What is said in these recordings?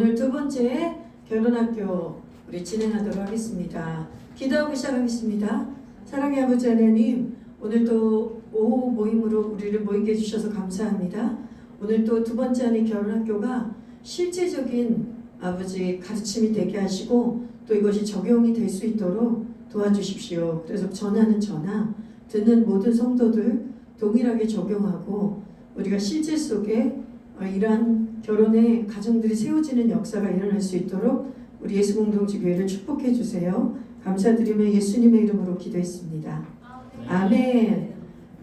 오늘 두 번째 결혼학교 우리 진행하도록 하겠습니다. 기도하고 시작하겠습니다. 사랑의 아버지 하나님, 오늘 또 오후 모임으로 우리를 모이게 해주셔서 감사합니다. 오늘 또 두 번째 하는 결혼학교가 실제적인 아버지 가르침이 되게 하시고 또 이것이 적용이 될 수 있도록 도와주십시오. 그래서 전하는 전하, 듣는 모든 성도들 동일하게 적용하고 우리가 실제 속에 이러한 결혼의 가정들이 세워지는 역사가 일어날 수 있도록 우리 예수공동체 교회를 축복해 주세요. 감사드리며 예수님의 이름으로 기도했습니다. 아멘.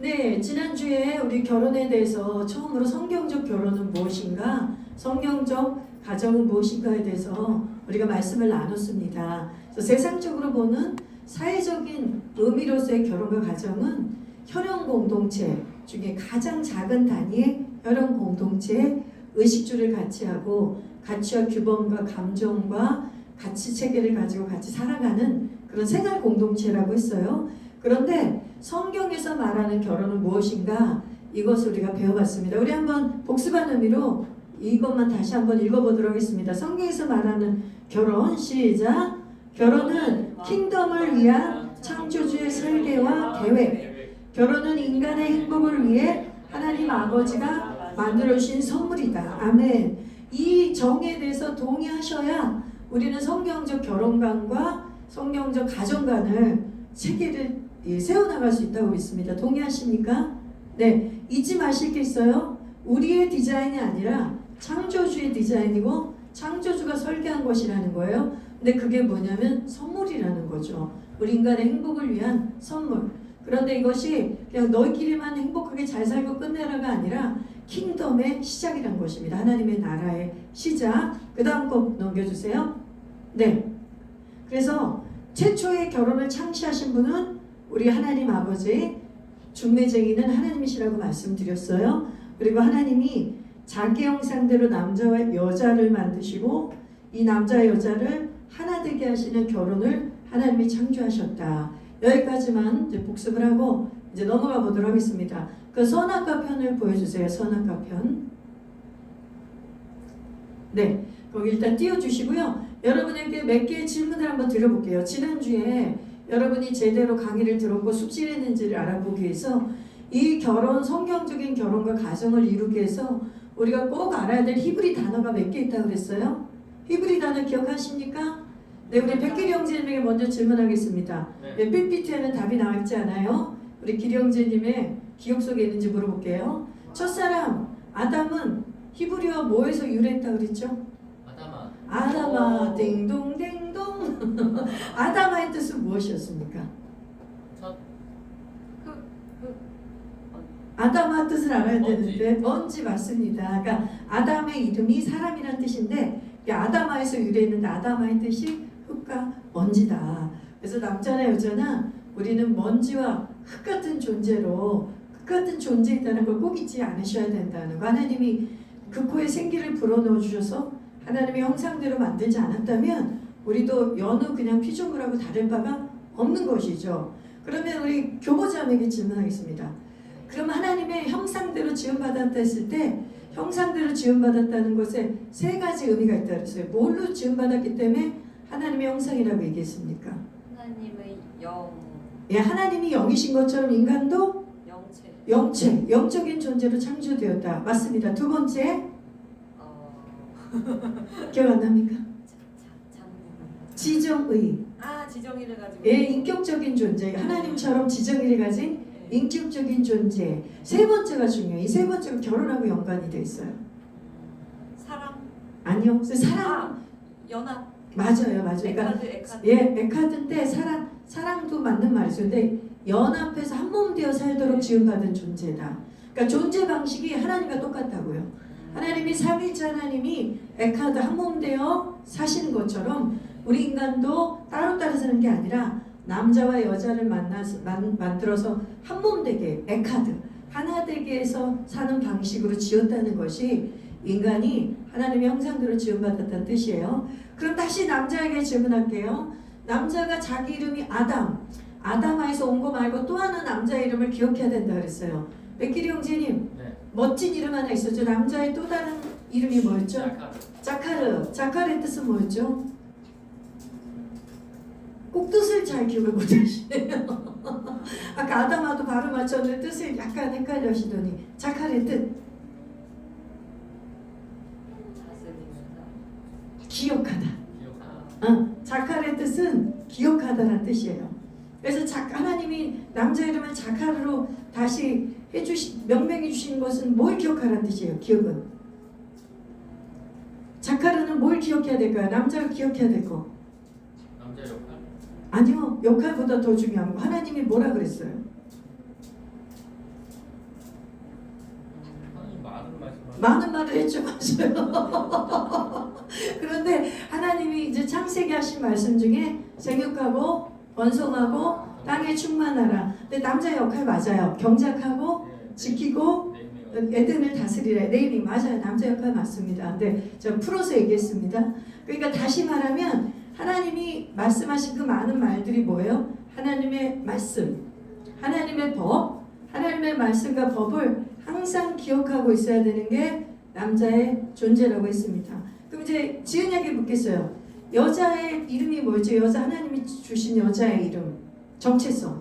네, 지난주에 우리 결혼에 대해서 처음으로 성경적 결혼은 무엇인가, 성경적 가정은 무엇인가에 대해서 우리가 말씀을 나눴습니다. 그래서 세상적으로 보는 사회적인 의미로서의 결혼과 가정은 혈연 공동체 중에 가장 작은 단위의 혈연 공동체의 의식주를 같이 하고 가치와 규범과 감정과 가치 체계를 가지고 같이 살아가는 그런 생활 공동체라고 했어요. 그런데 성경에서 말하는 결혼은 무엇인가, 이것을 우리가 배워봤습니다. 우리 한번 복습한 의미로 이것만 다시 한번 읽어보도록 하겠습니다. 성경에서 말하는 결혼, 시작. 결혼은 킹덤을 위한 창조주의 설계와 계획, 결혼은 인간의 행복을 위해 하나님 아버지가 만들어주신 선물이다. 아멘. 이 정에 대해서 동의하셔야 우리는 성경적 결혼관과 성경적 가정관을 체계를 세워나갈 수 있다고 믿습니다. 동의하십니까? 네, 잊지 마실 게 있어요. 우리의 디자인이 아니라 창조주의 디자인이고 창조주가 설계한 것이라는 거예요. 근데 그게 뭐냐면 선물이라는 거죠. 우리 인간의 행복을 위한 선물. 그런데 이것이 그냥 너희끼리만 행복하게 잘 살고 끝내라가 아니라 킹덤의 시작이란 것입니다. 하나님의 나라의 시작. 그 다음 거 넘겨주세요. 네. 그래서 최초의 결혼을 창시하신 분은 우리 하나님 아버지, 중매쟁이는 하나님이시라고 말씀드렸어요. 그리고 하나님이 자기 형상대로 남자와 여자를 만드시고 이 남자와 여자를 하나 되게 하시는 결혼을 하나님이 창조하셨다. 여기까지만 이제 복습을 하고 이제 넘어가 보도록 하겠습니다. 그 선악과 편을 보여주세요. 선악과 편. 네, 거기 일단 띄워주시고요. 여러분에게 몇 개의 질문을 한번 드려볼게요. 지난주에 여러분이 제대로 강의를 들었고 숙지했는지를 알아보기 위해서 이 결혼, 성경적인 결혼과 가정을 이루기 위해서 우리가 꼭 알아야 될 히브리 단어가 몇 개 있다고 그랬어요? 히브리 단어 기억하십니까? 네, 우리 백길이 형제님에게 먼저 질문하겠습니다. 네, PPT에는 답이 나와 있지 않아요? 우리 길이 형제님의 기억 속에 있는지 물어볼게요. 첫사람 아담은 히브리어 뭐에서 유래했다고 그랬죠? 아다마. 띵동댕동. 아다마의 뜻은 무엇이었습니까? 아담의 뜻을 알아야 되는데 먼지 맞습니다. 그러니까 아담의 이름이 사람이란 뜻인데 아다마에서 유래했는데 아다마의 뜻이 흙과 먼지다. 그래서 남자나 여자나 우리는 먼지와 흙 같은 존재로, 흙 같은 존재이다는 걸 꼭 잊지 않으셔야 된다는 거. 하나님이 그 코에 생기를 불어넣어 주셔서 하나님의 형상대로 만들지 않았다면 우리도 여느 그냥 피조물하고 다를 바가 없는 것이죠. 그러면 우리 교보자매에게 질문하겠습니다. 그럼 하나님의 형상대로 지음받았다 했을 때 형상대로 지음받았다는 것에 세 가지 의미가 있다 그랬어요. 뭘로 지음받았기 때문에 하나님의 형상이라고 얘기했습니까? 하나님의 영. 예, 하나님이 영이신 것처럼 인간도 영체, 영적인 존재로 창조되었다. 맞습니다. 두 번째, 기억 안 납니까? 지정의. 지정의를 가지고. 예, 인격적인 존재. 하나님처럼 지정의를 가진 인격적인 존재. 세 번째가 중요해요. 이 세 번째가 결혼하고 연관이 돼 있어요. 사랑. 아니요. 사랑. 연합. 맞아요, 맞아요. 그러니까 에카드. 예, 에카드인데 사랑도 맞는 말이죠. 근데 연합해서 한 몸 되어 살도록 지음받은 존재다. 그러니까 존재 방식이 하나님과 똑같다고요. 하나님이 삼위일체 하나님이 에카드 한 몸 되어 사시는 것처럼 우리 인간도 따로따로 사는 게 아니라 남자와 여자를 만들어서 한 몸 되게, 에카드 하나 되게 해서 사는 방식으로 지었다는 것이 인간이 하나님의 형상대로 지음받았다는 뜻이에요. 그럼 다시 남자에게 질문할게요. 남자가 자기 이름이 아담아에서 온 거 말고 또 하나 남자 이름을 기억해야 된다 그랬어요. 백길이 형제님, 네. 멋진 이름 하나 있었죠. 남자의 또 다른 이름이 뭐였죠? 자카르. 자카르. 자카르의 뜻은 뭐였죠? 꼭 뜻을 잘 기억을 못하시네요. 아까 아담하도 바로 맞췄는데 뜻을 약간 헷갈려 하시더니 자카르의 뜻 다스리는 기억하다. 기억나. 자카르의 뜻은 기억하다라는 뜻이에요. 그래서 하나님이 남자 이름을 자카르로 다시 명명해 주신 것은 뭘 기억하라는 뜻이에요. 기억은 자카르는 뭘 기억해야 될까요? 남자를 기억해야 될 거. 남자 역할. 아니요. 역할보다 더 중요한 거. 하나님이 뭐라 그랬어요? 하나님 많은 말씀. 많은 말을 했죠. 맞아요. 그런데 하나님이 이제 창세기 하신 말씀 중에 생육하고 번성하고 땅에 충만하라. 근데 남자 역할 맞아요. 경작하고 지키고 에덴을 다스리라. 네이밍 맞아요. 남자 역할 맞습니다. 근데 제가 풀어서 얘기했습니다. 그러니까 다시 말하면 하나님이 말씀하신 그 많은 말들이 뭐예요? 하나님의 말씀, 하나님의 법, 하나님의 말씀과 법을 항상 기억하고 있어야 되는 게 남자의 존재라고 했습니다. 그럼 이제 지은이에게 묻겠어요. 여자의 이름이 뭐죠? 여자 하나님이 주신 여자의 이름, 정체성.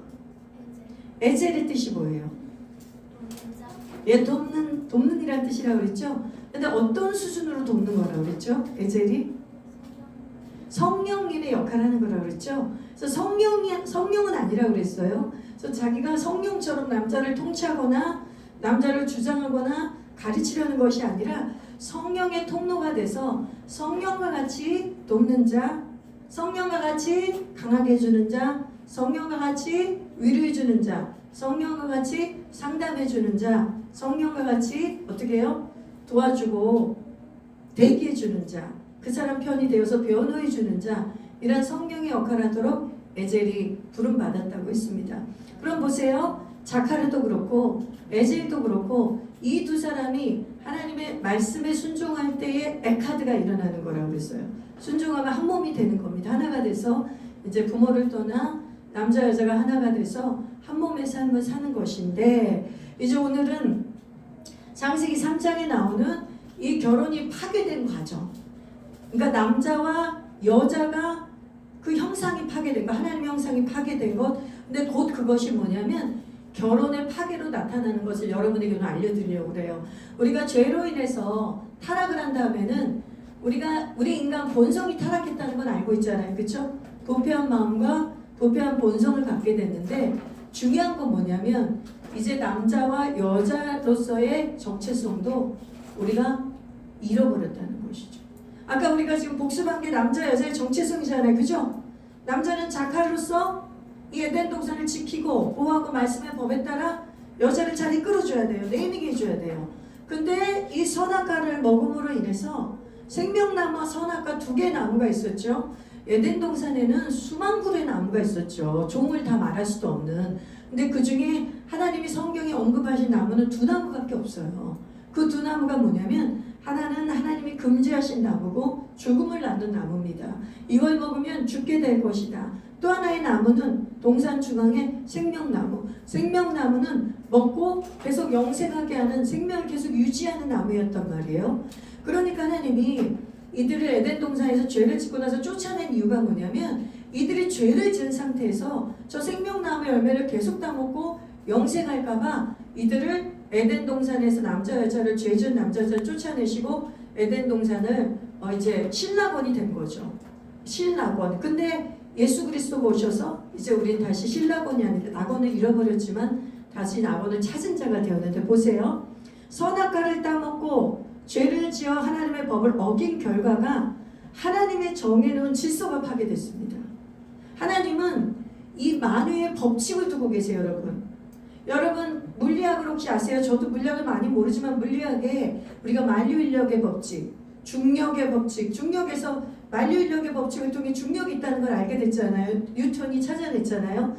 에젤의 뜻이 뭐예요? 예, 돕는이라는 뜻이라고 그랬죠? 근데 어떤 수준으로 돕는 거라고 그랬죠? 에젤이? 성령님의 역할을 하는 거라고 그랬죠? 그래서 성령은 아니라고 그랬어요. 그래서 자기가 성령처럼 남자를 통치하거나 남자를 주장하거나 가르치려는 것이 아니라 성령의 통로가 돼서 성령과 같이 돕는 자, 성령과 같이 강하게 해주는 자, 성령과 같이 위로해주는 자, 성령과 같이 상담해주는 자, 성령과 같이 어떻게 해요? 도와주고 대기해주는 자, 그 사람 편이 되어서 변호해주는 자, 이런 성령의 역할을 하도록 에젤이 부름받았다고 했습니다. 그럼 보세요. 자카르도 그렇고 에젤도 그렇고 이 두 사람이 하나님의 말씀에 순종할 때에 에카드가 일어나는 거라고 그랬어요. 순종하면 한 몸이 되는 겁니다. 하나가 돼서 이제 부모를 떠나 남자 여자가 하나가 돼서 한 몸의 삶을 사는 것인데, 이제 오늘은 창세기 3장에 나오는 이 결혼이 파괴된 과정, 그러니까 남자와 여자가 그 형상이 파괴된 것, 하나님의 형상이 파괴된 것. 근데 곧 그것이 뭐냐면 결혼의 파괴로 나타나는 것을 여러분에게 오늘 알려드리려고 그래요. 우리가 죄로 인해서 타락을 한 다음에는 우리 인간 본성이 타락했다는 건 알고 있잖아요. 그렇죠? 부패한 마음과 부패한 본성을 갖게 됐는데, 중요한 건 뭐냐면 이제 남자와 여자로서의 정체성도 우리가 잃어버렸다는 것이죠. 아까 우리가 지금 복습한 게 남자 여자의 정체성이잖아요. 그죠? 남자는 자칼로서 이 에덴 동산을 지키고 보호하고 말씀의 법에 따라 여자를 잘 이끌어줘야 돼요. 네이밍 해줘야 돼요. 근데 이 선악과를 먹음으로 인해서 생명나무와 선악과 두 개의 나무가 있었죠. 에덴 동산에는 수만 그루의 나무가 있었죠. 종을 다 말할 수도 없는. 근데 그 중에 하나님이 성경에 언급하신 나무는 두 나무밖에 없어요. 그 두 나무가 뭐냐면 하나는 하나님이 금지하신 나무고 죽음을 낳는 나무입니다. 이걸 먹으면 죽게 될 것이다. 또 하나의 나무는 동산 중앙의 생명나무. 생명나무는 먹고 계속 영생하게 하는, 생명을 계속 유지하는 나무였단 말이에요. 그러니까 하나님이 이들을 에덴 동산에서 죄를 짓고 나서 쫓아낸 이유가 뭐냐면 이들이 죄를 지은 상태에서 저 생명나무 열매를 계속 따먹고 영생할까봐 이들을 에덴 동산에서 남자 여자를 죄 지은 남자 여자를 쫓아내시고 에덴 동산을 이제 신락원이 된 거죠. 신락원. 근데 예수 그리스도가 오셔서 이제 우린 다시 신락원이 아니라 낙원을 잃어버렸지만 다시 낙원을 찾은 자가 되었는데, 보세요. 선악과를 따먹고 죄를 지어 하나님의 법을 어긴 결과가 하나님의 정해놓은 질서가 파괴됐습니다. 하나님은 이 만유의 법칙을 두고 계세요. 여러분 물리학을 혹시 아세요? 저도 물리학을 많이 모르지만 물리학에 우리가 만유인력의 법칙, 중력의 법칙, 중력에서 만유인력의 법칙을 통해 중력이 있다는 걸 알게 됐잖아요. 뉴턴이 찾아냈잖아요.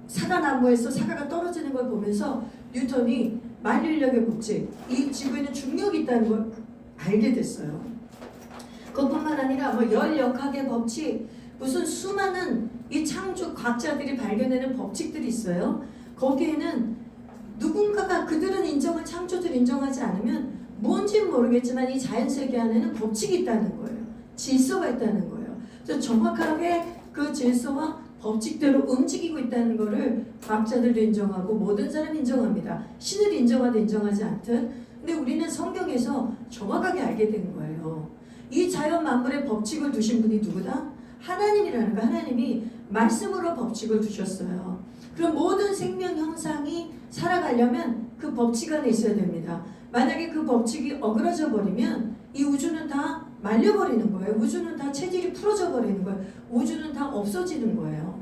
사과나무에서 사과가 떨어지는 걸 보면서 뉴턴이 만유인력의 법칙, 이 지구에는 중력이 있다는 걸 알게 됐어요. 그것뿐만 아니라 열역학의 법칙, 무슨 수많은 이 창조 과학자들이 발견해낸 법칙들이 있어요. 거기에는 누군가가, 그들은 인정을, 창조주를 인정하지 않으면 뭔지는 모르겠지만 이 자연세계 안에는 법칙이 있다는 거예요. 질서가 있다는 거예요. 그래서 정확하게 그 질서와 법칙대로 움직이고 있다는 것을 과학자들도 인정하고 모든 사람이 인정합니다. 신을 인정하든 인정하지 않든. 근데 우리는 성경에서 정확하게 알게 된 거예요. 이 자연 만물의 법칙을 두신 분이 누구다? 하나님이라는 거. 하나님이 말씀으로 법칙을 두셨어요. 그럼 모든 생명 형상이 살아가려면 그 법칙 안에 있어야 됩니다. 만약에 그 법칙이 어그러져 버리면 이 우주는 다 말려버리는 거예요. 우주는 다 체질이 풀어져 버리는 거예요. 우주는 다 없어지는 거예요.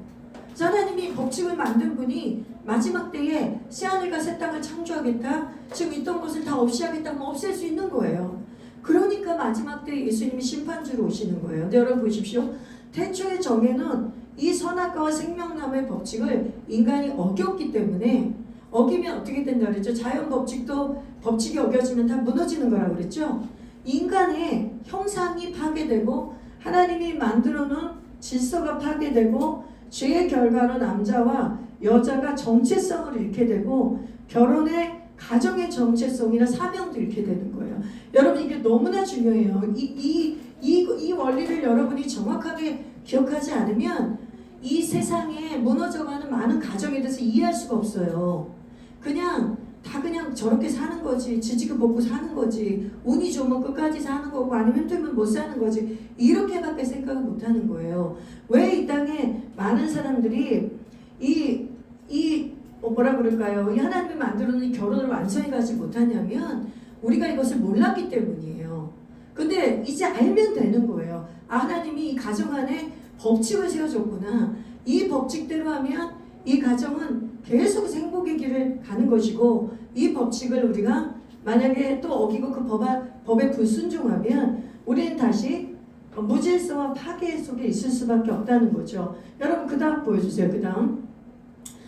하나님이 법칙을 만든 분이 마지막 때에 새하늘과 새 땅을 창조하겠다. 지금 있던 것을 다 없이 하겠다. 뭐 없앨 수 있는 거예요. 그러니까 마지막 때 예수님이 심판주로 오시는 거예요. 근데 여러분 보십시오. 태초의 정에는 이 선악과와 생명나무의 법칙을 인간이 어겼기 때문에 어기면 어떻게 된다 그랬죠? 자연 법칙도 법칙이 어겨지면 다 무너지는 거라고 그랬죠? 인간의 형상이 파괴되고 하나님이 만들어 놓은 질서가 파괴되고 죄의 결과로 남자와 여자가 정체성을 잃게 되고 결혼의 가정의 정체성이나 사명도 잃게 되는 거예요. 여러분 이게 너무나 중요해요. 이 원리를 여러분이 정확하게 기억하지 않으면 이 세상에 무너져가는 많은 가정에 대해서 이해할 수가 없어요. 그냥 저렇게 사는 거지. 지지고 볶고 사는 거지. 운이 좋으면 끝까지 사는 거고 아니면 힘들면 못 사는 거지. 이렇게밖에 생각을 못 하는 거예요. 왜 이 땅에 많은 사람들이 뭐라 그럴까요? 이 하나님이 만들어 놓은 결혼을 완성해 가지 못하냐면 우리가 이것을 몰랐기 때문이에요. 근데 이제 알면 되는 거예요. 아, 하나님이 이 가정 안에 법칙을 세워줬구나. 이 법칙대로 하면 이 가정은 계속 행복의 길을 가는 것이고 이 법칙을 우리가 만약에 또 어기고 그 법에 불순종하면 우리는 다시 무질서와 파괴 속에 있을 수밖에 없다는 거죠. 여러분 그 다음 보여주세요. 그 다음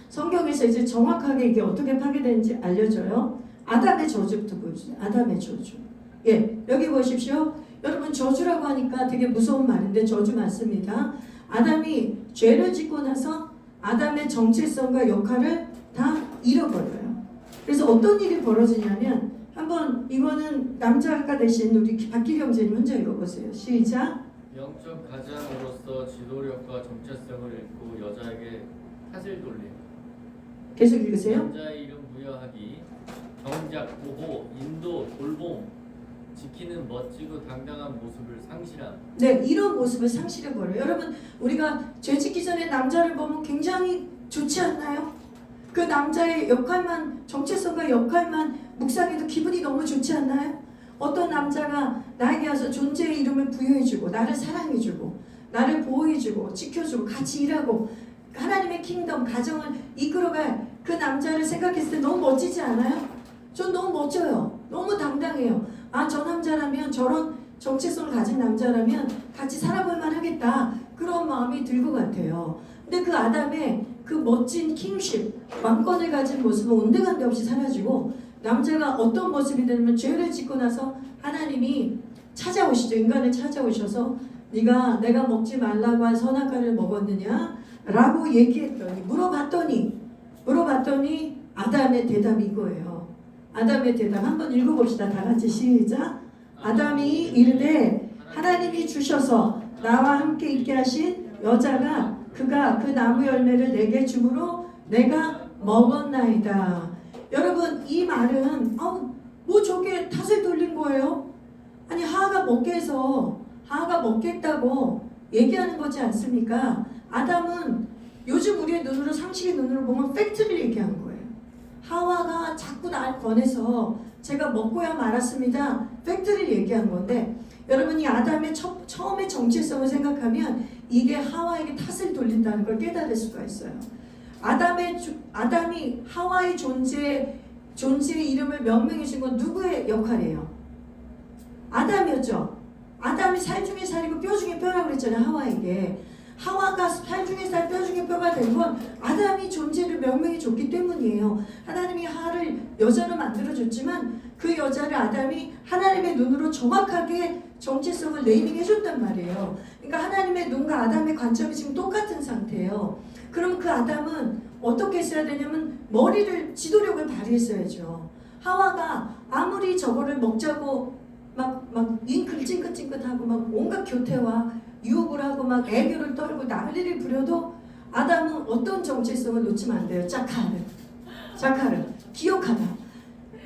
성경에서 이제 정확하게 이게 어떻게 파괴되는지 알려줘요. 아담의 저주부터 보여주세요. 아담의 저주. 예, 여기 보십시오. 여러분 저주라고 하니까 되게 무서운 말인데 저주 맞습니다. 아담이 죄를 짓고 나서 아담의 정체성과 역할을 다 잃어버려요. 그래서 어떤 일이 벌어지냐면 한번 이거는 남자가 되신 우리 박기리 형제님 혼자 읽어보세요. 시작. 영적 가장으로서 지도력과 정체성을 잃고 여자에게 탓을 돌림. 계속 읽으세요. 남자의 이름 부여하기, 경작, 보호, 인도, 돌봄, 지키는 멋지고 당당한 모습을 상실함. 네, 이런 모습을 상실해버려요. 여러분 우리가 죄 짓기 전에 남자를 보면 굉장히 좋지 않나요? 그 남자의 역할만 정체성과 역할만 묵상해도 기분이 너무 좋지 않나요? 어떤 남자가 나에게 와서 존재의 이름을 부여해주고 나를 사랑해주고 나를 보호해주고 지켜주고 같이 일하고 하나님의 킹덤 가정을 이끌어갈 그 남자를 생각했을 때 너무 멋지지 않아요? 전 너무 멋져요. 너무 당당해요. 아, 저 남자라면 저런 정체성을 가진 남자라면 같이 살아볼만 하겠다. 그런 마음이 들 것 같아요. 근데 그 아담의 그 멋진 킹십, 왕권을 가진 모습은 온데간데 없이 사라지고 남자가 어떤 모습이 되냐면 죄를 짓고 나서 하나님이 찾아오시죠. 인간을 찾아오셔서 네가 내가 먹지 말라고 한 선악과를 먹었느냐? 라고 얘기했더니 물어봤더니 아담의 대답이 이거예요. 아담의 대답 한번 읽어봅시다. 다 같이 시작. 아담이 이르되 하나님이 주셔서 나와 함께 있게 하신 여자가 그가 그 나무 열매를 내게 주므로 내가 먹었나이다. 여러분 이 말은 뭐 저게 탓을 돌린 거예요? 아니 하하가 먹게 해서 하하가 먹겠다고 얘기하는 거지 않습니까? 아담은 요즘 우리의 눈으로 상식의 눈으로 보면 팩트를 얘기한 거예요. 하와가 자꾸 날 권해서 제가 먹고야 말았습니다. 팩트를 얘기한 건데 여러분 이 아담의 처음의 정체성을 생각하면 이게 하와에게 탓을 돌린다는 걸 깨달을 수가 있어요. 아담이 하와의 존재의 이름을 명명해 준 건 누구의 역할이에요? 아담이었죠. 아담이 살 중에 살이고 뼈 중에 뼈라고 그랬잖아요. 하와에게. 하와가 살 중에 살 뼈 중에 뼈가 된 건 아담이 존재를 명명해 줬기 때문이에요. 하나님이 하와를 여자로 만들어줬지만 그 여자를 아담이 하나님의 눈으로 정확하게 정체성을 네이밍 해줬단 말이에요. 그러니까 하나님의 눈과 아담의 관점이 지금 똑같은 상태예요. 그럼 그 아담은 어떻게 했어야 되냐면 머리를 지도력을 발휘했어야죠. 하와가 아무리 저거를 먹자고 막 잉클 찡긋찡긋하고 막 온갖 교태와 유혹을 하고 막 애교를 떨고 난리를 부려도 아담은 어떤 정체성을 놓치면 안 돼요. 자카르 기억하다.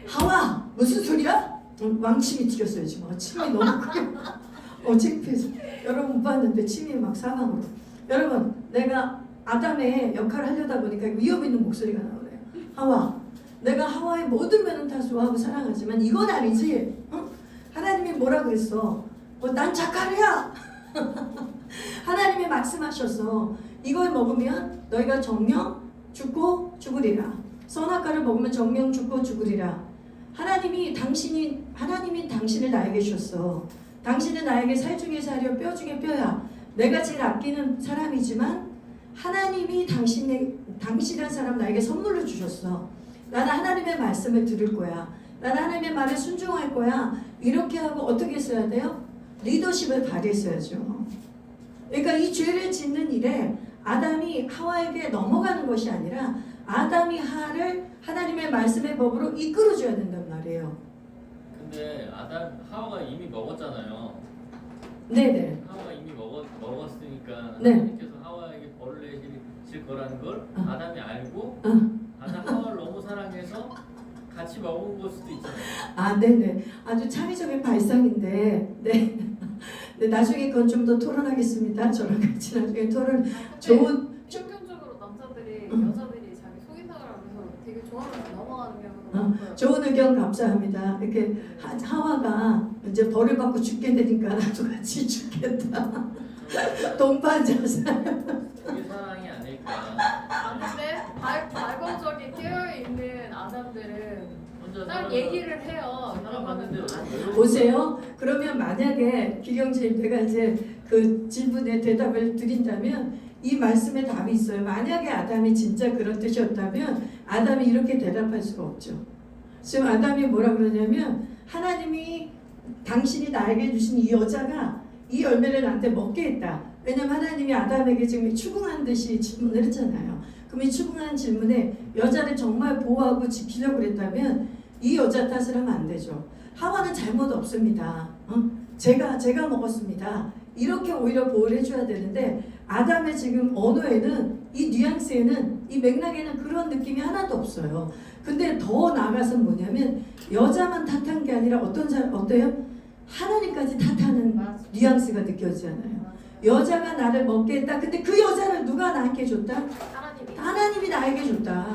하와 무슨 소리야? 왕침이 튀겼어요 지금. 침이 너무 크게 창피해서. 여러분 못 봤는데 침이 막 사방으로. 여러분 내가 아담의 역할을 하려다 보니까 위협 있는 목소리가 나오네요. 하와 내가 하와의 모든 면은 다 좋아하고 사랑하지만 이건 아니지. 하나님이 뭐라 그랬어? 난 자카르야. 하나님이 말씀하셔서 이걸 먹으면 너희가 정령 죽고 죽으리라. 선악과를 먹으면 정령 죽고 죽으리라. 하나님이 당신을 나에게 주셨어. 당신은 나에게 살 중에 살이요 뼈 중에 뼈야. 내가 제일 아끼는 사람이지만 하나님이 당신이란 사람 나에게 선물로 주셨어. 나는 하나님의 말씀을 들을 거야. 나는 하나님의 말에 순종할 거야. 이렇게 하고 어떻게 했어야 돼요? 리더십을 발휘했어야죠. 그러니까 이 죄를 짓는 일에 아담이 하와에게 넘어가는 것이 아니라 아담이 하나님의 말씀의 법으로 이끌어줘야 된단 말이에요. 근데 하와가 이미 먹었잖아요. 네네. 하와가 이미 먹었으니까 네. 하나님께서 하와에게 벌을 내실 거라는 걸 아담이 알고 아담 하와를 너무 사랑해서 같이 먹은 걸 수도 있잖아요. 네네. 아주 창의적인 발상인데, 네. 네, 나중에 그건 좀 더 토론하겠습니다. 저랑 같이 나중에 토론. 좋은. 평균적으로 남자들이 여자들이 자기 속인다고 하면서 되게 좋아하면서 넘어가는 경우가 많고요. 좋은 의견 감사합니다. 이렇게 하와가 이제 벌을 받고 죽게 되니까 나도 같이 죽겠다. 동반자살. 그게 사랑이 아닐까. 근데 발본적인 깨어있는 아담들은 혼자 딱 얘기를 해요. 사랑받는데 보세요. 그러면 만약에 기경진 내가 이제 그 질문에 대답을 드린다면 이 말씀에 답이 있어요. 만약에 아담이 진짜 그런 뜻이었다면 아담이 이렇게 대답할 수가 없죠. 지금 아담이 뭐라 그러냐면 하나님이 당신이 나에게 주신 이 여자가 이 열매를 나한테 먹게 했다. 왜냐면 하나님이 아담에게 지금 추궁한 듯이 질문을 했잖아요. 그럼 이 추궁한 질문에 여자를 정말 보호하고 지키려고 그랬다면 이 여자 탓을 하면 안 되죠. 하와는 잘못 없습니다. 제가 먹었습니다. 이렇게 오히려 보호를 해줘야 되는데 아담의 지금 언어에는 이 뉘앙스에는 이 맥락에는 그런 느낌이 하나도 없어요. 근데 더 나아가서 뭐냐면 여자만 탓한 게 아니라 어때요? 하나님까지 탓하는 뉘앙스가 느껴지잖아요. 여자가 나를 먹게 했다. 근데 그 여자를 누가 나에게 줬다? 하나님이 나에게 줬다.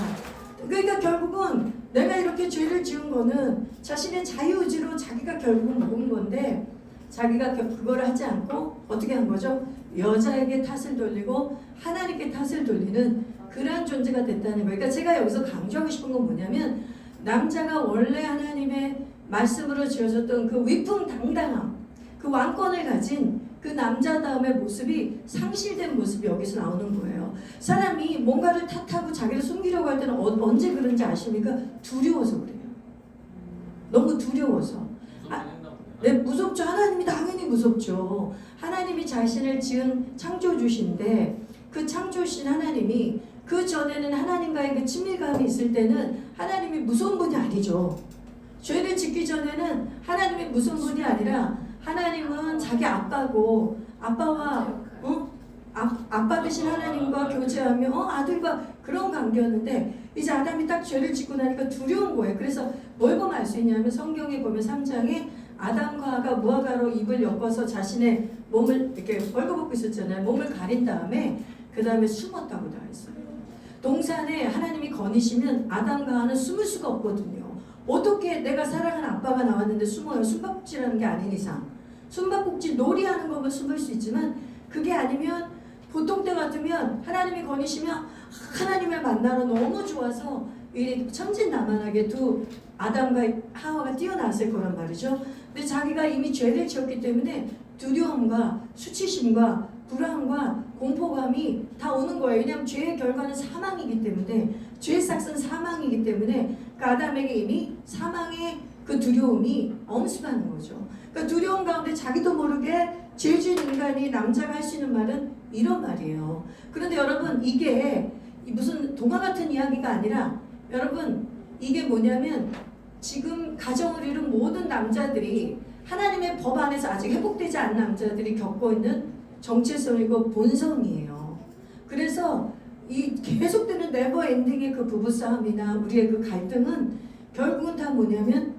그러니까 결국은 내가 이렇게 죄를 지은 거는 자신의 자유의지로 자기가 결국은 먹은 건데 자기가 그거를 하지 않고 어떻게 한 거죠? 여자에게 탓을 돌리고 하나님께 탓을 돌리는 그러한 존재가 됐다는 거예요. 그러니까 제가 여기서 강조하고 싶은 건 뭐냐면 남자가 원래 하나님의 말씀으로 지어졌던 그 위풍당당함, 그 왕권을 가진 그 남자다움의 모습이 상실된 모습이 여기서 나오는 거예요. 사람이 뭔가를 탓하고 자기를 숨기려고 할 때는 언제 그런지 아십니까? 두려워서 그래요. 너무 두려워서. 네, 무섭죠. 하나님이 당연히 무섭죠. 하나님이 자신을 지은 창조주신데 그 창조신 하나님이 그 전에는 하나님과의 그 친밀감이 있을 때는 하나님이 무서운 분이 아니죠. 죄를 짓기 전에는 하나님이 무서운 분이 아니라 하나님은 자기 아빠고 아빠와 아빠 되신 하나님과 교제하며 아들과 그런 관계였는데 이제 아담이 딱 죄를 짓고 나니까 두려운 거예요. 그래서 뭘 보면 알 수 있냐면 성경에 보면 3장에 아담과 하가 무화과로 입을 엮어서 자신의 몸을 이렇게 벌거벗고 있었잖아요. 몸을 가린 다음에 그 다음에 숨었다고 다 했어요. 동산에 하나님이 거니시면 아담과 하는 숨을 수가 없거든요. 어떻게 내가 사랑하는 아빠가 나왔는데 숨어요? 숨바꼭질하는 게 아닌 이상. 숨바꼭질 놀이하는 거면 숨을 수 있지만 그게 아니면 보통 때 같으면 하나님이 거니시면 하나님을 만나러 너무 좋아서 이 천진난만하게 두 아담과 하와가 뛰어났을 거란 말이죠. 근데 자기가 이미 죄를 지었기 때문에 두려움과 수치심과 불안과 공포감이 다 오는 거예요. 왜냐하면 죄의 결과는 사망이기 때문에 죄의 삭은 사망이기 때문에 그 아담에게 이미 사망의 그 두려움이 엄습하는 거죠. 그러니까 두려움 가운데 자기도 모르게 죄 지은 인간이 남자가 할 수 있는 말은 이런 말이에요. 그런데 여러분 이게 무슨 동화 같은 이야기가 아니라 여러분 이게 뭐냐면 지금 가정을 이룬 모든 남자들이 하나님의 법 안에서 아직 회복되지 않은 남자들이 겪고 있는 정체성이고 본성이에요. 그래서 이 계속되는 네버 엔딩의 그 부부싸움이나 우리의 그 갈등은 결국은 다 뭐냐면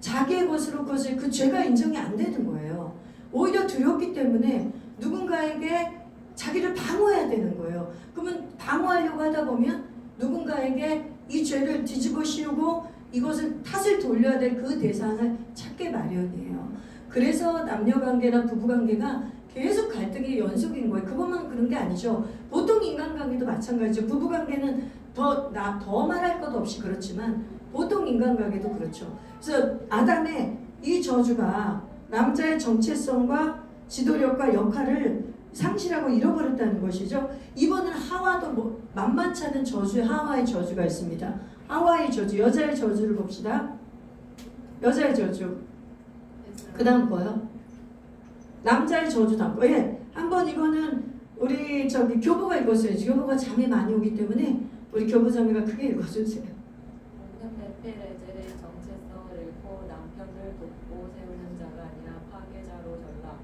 자기의 것으로 그것을 그 죄가 인정이 안 되는 거예요. 오히려 두렵기 때문에 누군가에게 자기를 방어해야 되는 거예요. 그러면 방어하려고 하다 보면 누군가에게 이 죄를 뒤집어 씌우고 이것을 탓을 돌려야 될 그 대상을 찾게 마련이에요. 그래서 남녀관계나 부부관계가 계속 갈등의 연속인 거예요. 그것만 그런 게 아니죠. 보통 인간관계도 마찬가지죠. 부부관계는 더 말할 것 없이 그렇지만 보통 인간관계도 그렇죠. 그래서 아담의 이 저주가 남자의 정체성과 지도력과 역할을 상실하고 잃어버렸다는 것이죠. 이번은 하와도 만만치 않은 하와의 저주가 있습니다. 하와의 저주, 여자의 저주를 봅시다. 여자의 저주. 그 다음 거요. 남자의 저주 다음 거. 예, 한번 이거는 우리 교부가 읽었어요. 교부가 잠이 많이 오기 때문에 우리 교부자매가 크게 읽어주세요. 모든 베펠에젤의 정체성을 잃고 남편을 돕고 세우는 자가 아니라 파괴자로 전락,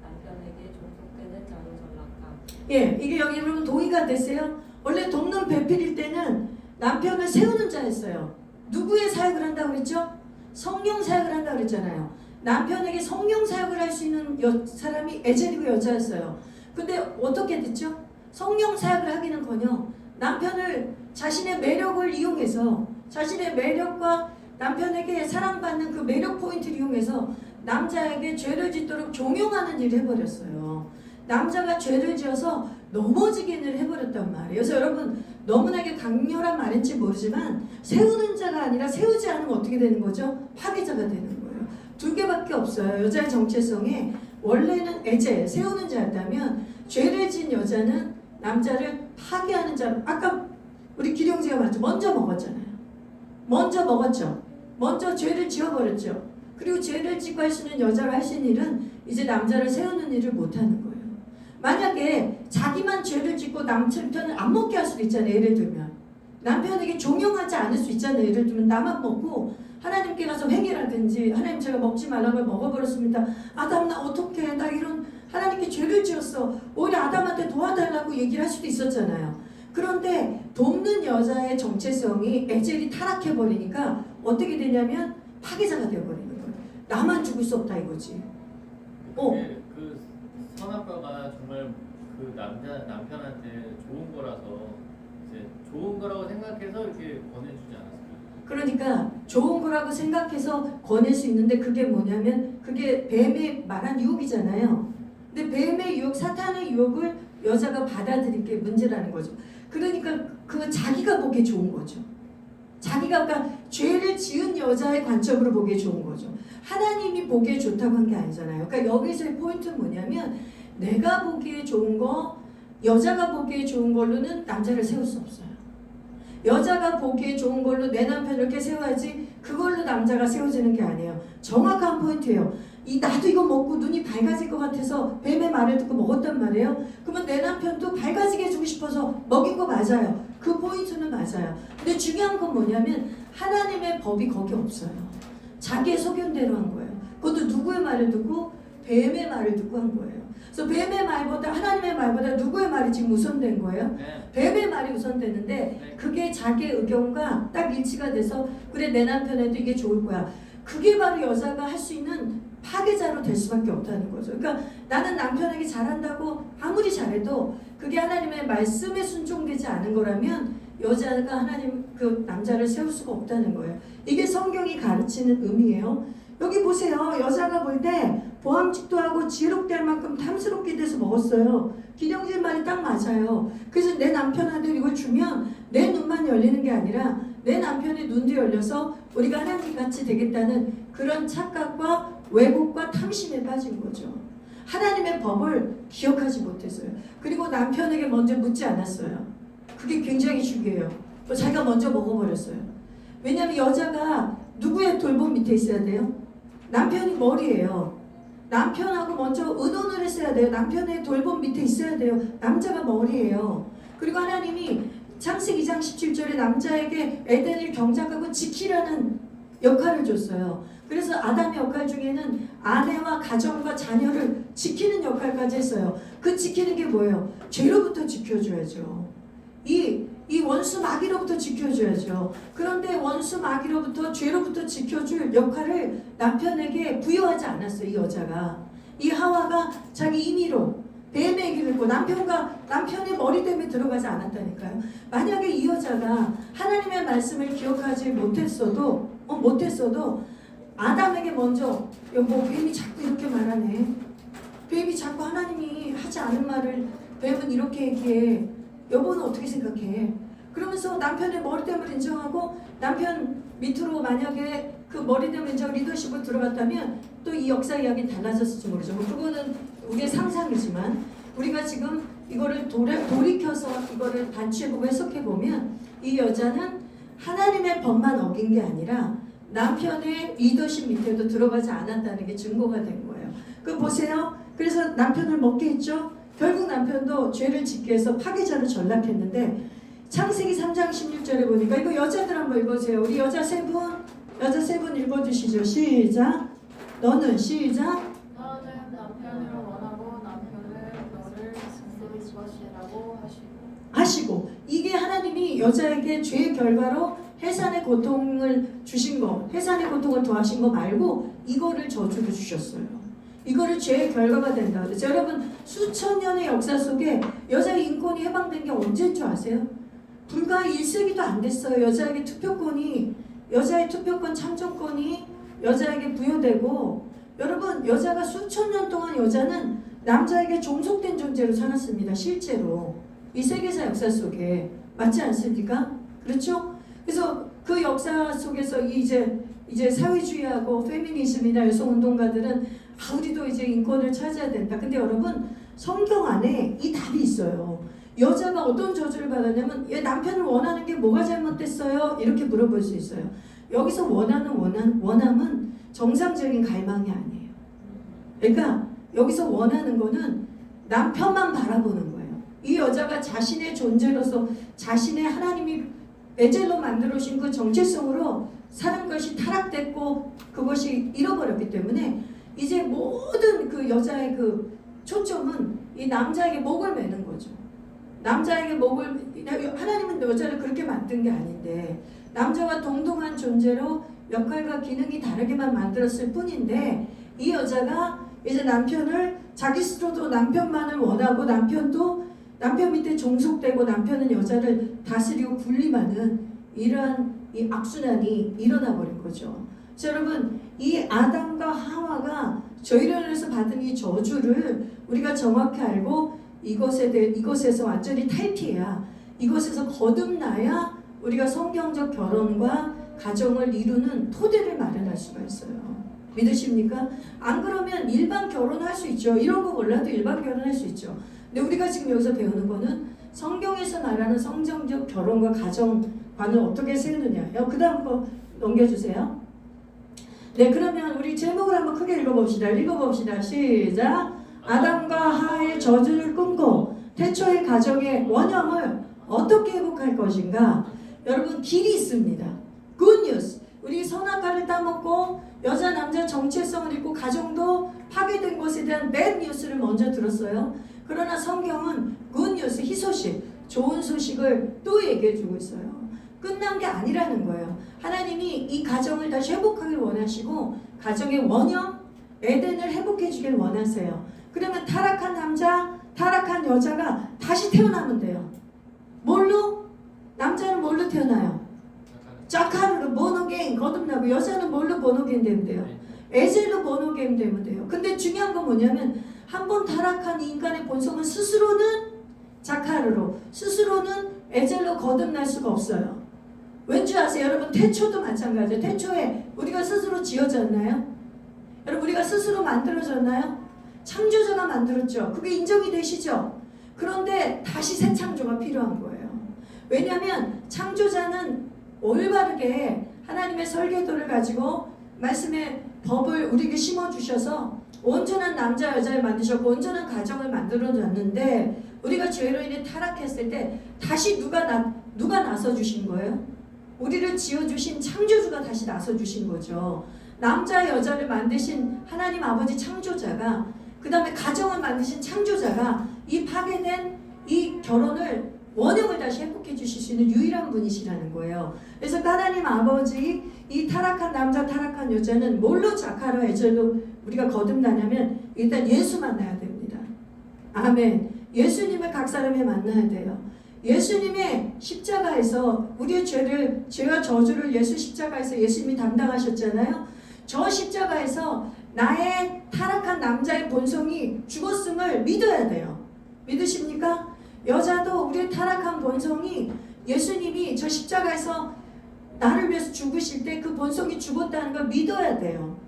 남편에게 종속되는 자로 전락함. 예, 이게 여기 여러분 동의가 되세요? 원래 돕는 배필일 때는 남편을 세우는 자였어요. 누구의 사역을 한다고 그랬죠? 성령 사역을 한다고 그랬잖아요. 남편에게 성령 사역을 할 수 있는 사람이 에젤이고 여자였어요. 근데 어떻게 됐죠? 성령 사역을 하기는커녕 남편을 자신의 매력을 이용해서 자신의 매력과 남편에게 사랑받는 그 매력 포인트를 이용해서 남자에게 죄를 짓도록 종용하는 일을 해버렸어요. 남자가 죄를 지어서 넘어지기를 해버렸단 말이에요. 그래서 여러분 너무나게 강렬한 말인지 모르지만 세우는 자가 아니라 세우지 않으면 어떻게 되는 거죠? 파괴자가 되는 거예요. 두 개밖에 없어요. 여자의 정체성에 원래는 에젤, 세우는 자였다면 죄를 지은 여자는 남자를 파괴하는 자. 아까 우리 기룡지가 말했죠. 먼저 먹었잖아요. 먼저 먹었죠. 먼저 죄를 지어버렸죠. 그리고 죄를 짓고 할 수 있는 여자가 할 수 있는 일은 이제 남자를 세우는 일을 못하는 거예요. 만약에 자기만 죄를 짓고 남편을 안 먹게 할 수도 있잖아요. 예를 들면 남편에게 종용하지 않을 수 있잖아요. 예를 들면 나만 먹고 하나님께 가서 회개라든지 하나님 제가 먹지 말라는 걸 먹어버렸습니다. 아담 나 어떡해. 나 이런 하나님께 죄를 지었어. 오히려 아담한테 도와달라고 얘기를 할 수도 있었잖아요. 그런데 돕는 여자의 정체성이 에젤이 타락해버리니까 어떻게 되냐면 파괴자가 되어버리는 거예요. 나만 죽을 수 없다 이거지. 그 선아빠가 정말 그 남편한테 좋은 거라서 이제 좋은 거라고 생각해서 이렇게 권해주지 않았어요. 그러니까 좋은 거라고 생각해서 권할 수 있는데 그게 뭐냐면 그게 뱀의 말한 유혹이잖아요. 근데 뱀의 유혹, 사탄의 유혹을 여자가 받아들일 게 문제라는 거죠. 그러니까 그 자기가 보기에 좋은 거죠. 자기가 그러니까 죄를 지은 여자의 관점으로 보기에 좋은 거죠. 하나님이 보기에 좋다고 한 게 아니잖아요. 그러니까 여기서의 포인트는 뭐냐면 내가 보기에 좋은 거, 여자가 보기에 좋은 걸로는 남자를 세울 수 없어요. 여자가 보기에 좋은 걸로 내 남편을 이렇게 세워야지 그걸로 남자가 세워지는 게 아니에요. 정확한 포인트예요. 나도 이거 먹고 눈이 밝아질 것 같아서 뱀의 말을 듣고 먹었단 말이에요. 그러면 내 남편도 밝아지게 해주고 싶어서 먹인 거 맞아요. 그 포인트는 맞아요. 근데 중요한 건 뭐냐면 하나님의 법이 거기 없어요. 자기의 소견대로 한 거예요. 그것도 누구의 말을 듣고? 뱀의 말을 듣고 한 거예요. 그래서 뱀의 말보다 하나님의 말보다 누구의 말이 지금 우선된 거예요? 네. 뱀의 말이 우선되는데 그게 자기의 의견과 딱 일치가 돼서 그래 내 남편한테 이게 좋을 거야. 그게 바로 여자가 할 수 있는 파괴자로 될 수밖에 없다는 거죠. 그러니까 나는 남편에게 잘한다고 아무리 잘해도 그게 하나님의 말씀에 순종되지 않은 거라면 여자가 하나님 그 남자를 세울 수가 없다는 거예요. 이게 성경이 가르치는 의미예요. 여기 보세요. 여자가 볼 때 보암직도 하고 지혜롭될 만큼 탐스럽게 돼서 먹었어요. 기령질 말이 딱 맞아요. 그래서 내 남편한테 이걸 주면 내 눈만 열리는 게 아니라 내 남편의 눈도 열려서 우리가 하나님 같이 되겠다는 그런 착각과 왜곡과 탐심에 빠진 거죠. 하나님의 법을 기억하지 못했어요. 그리고 남편에게 먼저 묻지 않았어요. 그게 굉장히 중요해요. 자기가 먼저 먹어버렸어요. 왜냐하면 여자가 누구의 돌봄 밑에 있어야 돼요? 남편이 머리예요. 남편하고 먼저 의논을 했어야 돼요. 남편의 돌봄 밑에 있어야 돼요. 남자가 머리예요. 그리고 하나님이 창세기 2장 17절에 남자에게 에덴을 경작하고 지키라는 역할을 줬어요. 그래서 아담의 역할 중에는 아내와 가정과 자녀를 지키는 역할까지 했어요. 그 지키는 게 뭐예요? 죄로부터 지켜줘야죠. 이 원수 마귀로부터 지켜줘야죠. 그런데 원수 마귀로부터 죄로부터 지켜줄 역할을 남편에게 부여하지 않았어요. 이 여자가. 이 하와가 자기 임의로 뱀의 길을 고 남편의 머리됨에 들어가지 않았다니까요. 만약에 이 여자가 하나님의 말씀을 기억하지 못했어도 아담에게 먼저 여보 뱀이 자꾸 이렇게 말하네. 뱀이 자꾸 하나님이 하지 않은 말을 뱀은 이렇게 얘기해. 여보는 어떻게 생각해? 그러면서 남편의 머리됨을 인정하고 남편 밑으로 만약에 그 머리됨을 인정하고 리더십을 들어갔다면 또 이 역사 이야기는 달라졌을지 모르죠. 그거는 우리의 상상이지만 우리가 지금 이거를 돌이켜서 이거를 반추해보고 해석해보면 이 여자는 하나님의 법만 어긴 게 아니라 남편의 리더십 밑에도 들어가지 않았다는 게 증거가 된 거예요. 그 보세요. 그래서 남편을 먹게 했죠. 결국 남편도 죄를 짓기 위해서 파괴자로 전락했는데 창세기 3장 16절에 보니까 이거 여자들 한번 읽어주세요. 우리 여자 세 분 읽어주시죠. 시작. 너는 시작. 너는 남편을 원하고 남편은 너를 쓰릴 것이라고 하시고 이게 하나님이 여자에게 죄의 결과로 해산의 고통을 주신 거, 해산의 고통을 더하신 거 말고 이거를 저주로 주셨어요. 이거를 죄의 결과가 된다 그랬죠. 여러분 수천 년의 역사 속에 여자의 인권이 해방된 게 언제인 줄 아세요? 불과 1세기도 안 됐어요. 여자의 투표권 참정권이 여자에게 부여되고 여러분 여자가 수천 년 동안 여자는 남자에게 종속된 존재로 살았습니다. 실제로 이 세계사 역사 속에 맞지 않습니까? 그렇죠? 그래서 그 역사 속에서 이제 사회주의하고 페미니즘이나 여성운동가들은 우리도 이제 인권을 찾아야 된다. 근데 여러분 성경 안에 이 답이 있어요. 여자가 어떤 저주를 받았냐면 얘 남편을 원하는 게 뭐가 잘못됐어요? 이렇게 물어볼 수 있어요. 여기서 원함은 정상적인 갈망이 아니에요. 그러니까 여기서 원하는 거는 남편만 바라보는 거예요. 이 여자가 자신의 존재로서 자신의 하나님이 에젤로 만들어주신 그 정체성으로 사는 것이 타락됐고 그것이 잃어버렸기 때문에 이제 모든 그 여자의 그 초점은 이 남자에게 목을 매는 거죠. 남자에게 하나님은 여자를 그렇게 만든 게 아닌데 남자와 동등한 존재로 역할과 기능이 다르게만 만들었을 뿐인데 이 여자가 이제 남편을 자기 스스로도 남편만을 원하고 남편도 남편 밑에 종속되고 남편은 여자를 다스리고 군림하는 이러한 이 악순환이 일어나 버린 거죠. 그래서 여러분 이 아담과 하와가 죄련에서 받은 이 저주를 우리가 정확히 알고 이것에서 완전히 탈피해야 이것에서 거듭나야 우리가 성경적 결혼과 가정을 이루는 토대를 마련할 수가 있어요. 믿으십니까? 안 그러면 일반 결혼할 수 있죠. 이런 거 몰라도 일반 결혼할 수 있죠. 근데 우리가 지금 여기서 배우는 거는 성경에서 말하는 성경적 결혼과 가정관을 어떻게 세우느냐. 그 다음 거 넘겨주세요. 네, 그러면 우리 제목을 한번 크게 읽어봅시다. 시작. 아담과 하와의 저주를 끊고 태초의 가정의 원형을 어떻게 회복할 것인가? 여러분 길이 있습니다. 굿뉴스. 우리 선악과를 따먹고 여자 남자 정체성을 잃고 가정도 파괴된 것에 대한 배드 뉴스를 먼저 들었어요. 그러나 성경은 굿뉴스, 희소식, 좋은 소식을 또 얘기해주고 있어요. 끝난 게 아니라는 거예요. 하나님이 이 가정을 다시 회복하길 원하시고 가정의 원형, 에덴을 회복해주길 원하세요. 그러면 타락한 남자, 타락한 여자가 다시 태어나면 돼요. 뭘로? 남자는 뭘로 태어나요? 자카르로 모노게인 거듭나고 여자는 뭘로 모노게인 되면 돼요? 에젤로 모노게인 되면 돼요. 근데 중요한 건 뭐냐면 한 번 타락한 인간의 본성은 스스로는 자카르로, 스스로는 에젤로 거듭날 수가 없어요. 왠지 아세요? 여러분 태초도 마찬가지예요. 태초에 우리가 스스로 지어졌나요? 여러분 우리가 스스로 만들어졌나요? 창조자가 만들었죠. 그게 인정이 되시죠? 그런데 다시 새 창조가 필요한 거예요. 왜냐하면 창조자는 올바르게 하나님의 설계도를 가지고 말씀의 법을 우리에게 심어주셔서 온전한 남자 여자를 만드셨고 온전한 가정을 만들어줬는데 우리가 죄로 인해 타락했을 때 다시 누가 나서 주신 거예요? 우리를 지어주신 창조주가 다시 나서주신 거죠. 남자 여자를 만드신 하나님 아버지 창조자가, 그 다음에 가정을 만드신 창조자가 이 파괴된 이 결혼을, 원형을 다시 회복해 주실 수 있는 유일한 분이시라는 거예요. 그래서 하나님 아버지 이 타락한 남자 타락한 여자는 뭘로 자카로 에젤로 우리가 거듭나냐면 일단 예수 만나야 됩니다. 아멘. 예수님을 각 사람이 만나야 돼요. 예수님의 십자가에서 우리의 죄와 저주를 예수 십자가에서 예수님이 담당하셨잖아요. 저 십자가에서 나의 타락한 남자의 본성이 죽었음을 믿어야 돼요. 믿으십니까? 여자도 우리의 타락한 본성이 예수님이 저 십자가에서 나를 위해서 죽으실 때 그 본성이 죽었다는 걸 믿어야 돼요.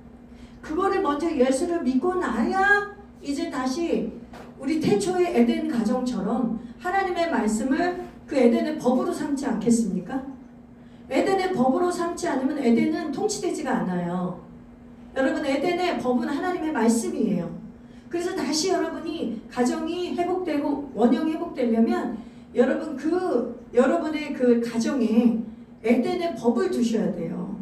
그거를 먼저 예수를 믿고 나야 이제 다시 우리 태초의 에덴 가정처럼 하나님의 말씀을 그 에덴의 법으로 삼지 않겠습니까? 에덴의 법으로 삼지 않으면 에덴은 통치되지가 않아요. 여러분, 에덴의 법은 하나님의 말씀이에요. 그래서 다시 여러분이 가정이 회복되고 원형이 회복되려면 여러분 여러분의 그 가정에 에덴의 법을 두셔야 돼요.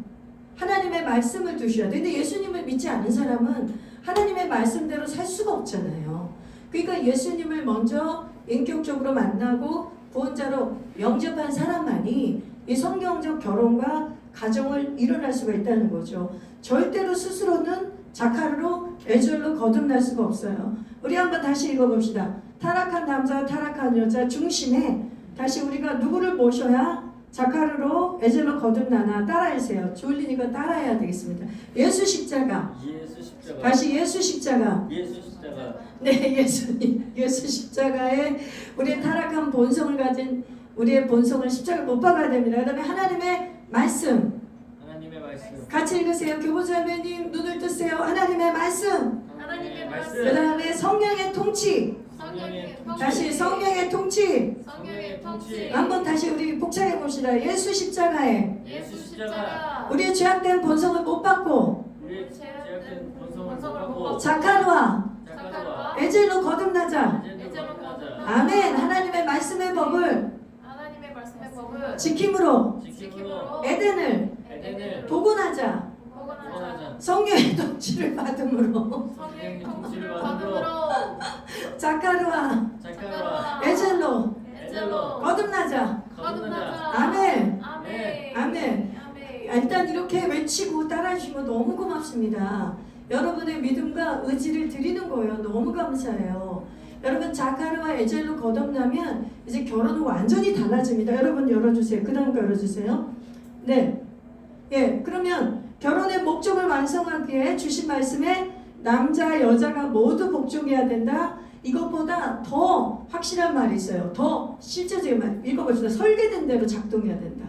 하나님의 말씀을 두셔야 돼요. 근데 예수님을 믿지 않은 사람은 하나님의 말씀대로 살 수가 없잖아요. 그러니까 예수님을 먼저 인격적으로 만나고 구원자로 영접한 사람만이 이 성경적 결혼과 가정을 일어날 수가 있다는 거죠. 절대로 스스로는 자카르로 에졸로 거듭날 수가 없어요. 우리 한번 다시 읽어봅시다. 타락한 남자와 타락한 여자 중심에 다시 우리가 누구를 모셔야 자카르로 에젤로 거듭나나 따라하세요. 졸리니까 따라해야 되겠습니다. 예수 십자가. 예수 십자가. 다시 예수 십자가. 예수 십자가. 네, 예수님. 예수 십자가에 우리의 타락한 본성을 가진 우리의 본성을 십자가 못 박아야 됩니다. 그 다음에 하나님의 말씀. 하나님의 말씀. 같이 읽으세요. 교보자매님 눈을 뜨세요. 하나님의 말씀. 하나님의 말씀. 그 다음에 성령의 통치. 성령의 다시 성령의 통치. 성령의 통치. 한번 다시 우리 복창해 봅시다. 예수 십자가에 예수 십자가. 우리의 죄악된 본성을 못 받고 우리의 죄악된 본성을 못 받고 자카르와 자카르와 에젤로 거듭나자. 에젤로 거듭나자. 아멘. 하나님의 말씀의 법을 하나님의 말씀의 법을 지킴으로 지킴으로 에덴을 에덴을 복원하자. 복원하자. 성령의 통치를 받음으로 성령의 통치를 받음으로 자카르와 자카르와 에젤로 에젤로 거듭나자. 거듭나자. 아멘. 아멘. 아멘. 일단 이렇게 외치고 따라주시면 너무 고맙습니다. 여러분의 믿음과 의지를 드리는 거예요. 너무 감사해요. 여러분, 자카르와 에젤로 거듭나면 이제 결혼은 완전히 달라집니다. 여러분 열어주세요. 그 다음 거 열어주세요. 네. 예, 그러면 결혼의 목적을 완성하기에 주신 말씀에 남자 여자가 모두 복종해야 된다. 이것보다 더 확실한 말이 있어요. 더 실제적인 말 읽어봅시다. 설계된 대로 작동해야 된다.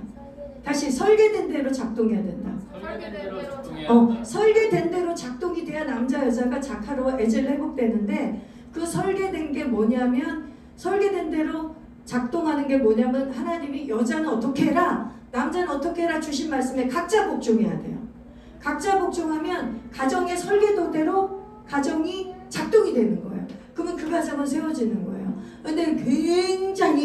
다시 설계된 대로 작동해야 된다. 설계된 대로 작동해야 한다. 설계된 대로 작동이 돼야 남자 여자가 자카르와 에젤로 회복되는데, 그 설계된 게 뭐냐면, 설계된 대로 작동하는 게 뭐냐면 하나님이 여자는 어떻게 해라, 남자는 어떻게 해라 주신 말씀에 각자 복종해야 돼요. 각자 복종하면 가정의 설계도대로 가정이 작동이 되는 거예요. 그러면 그 가정은 세워지는 거예요. 근데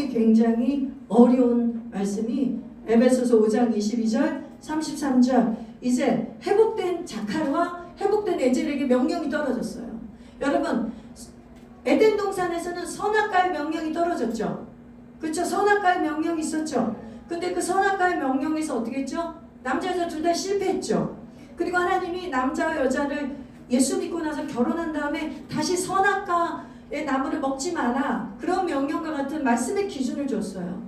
굉장히 어려운 말씀이 에베소서 5장 22절 33절 이제 회복된 자카르와 회복된 에젤에게 명령이 떨어졌어요. 여러분, 에덴 동산에서는 선악과의 명령이 떨어졌죠. 그렇죠? 선악과의 명령이 있었죠. 근데 그 선악과의 명령에서 어떻게 했죠? 남자 여자 둘 다 실패했죠. 그리고 하나님이 남자와 여자를 예수 믿고 나서 결혼한 다음에 다시 선악과의 나무를 먹지 마라, 그런 명령과 같은 말씀의 기준을 줬어요.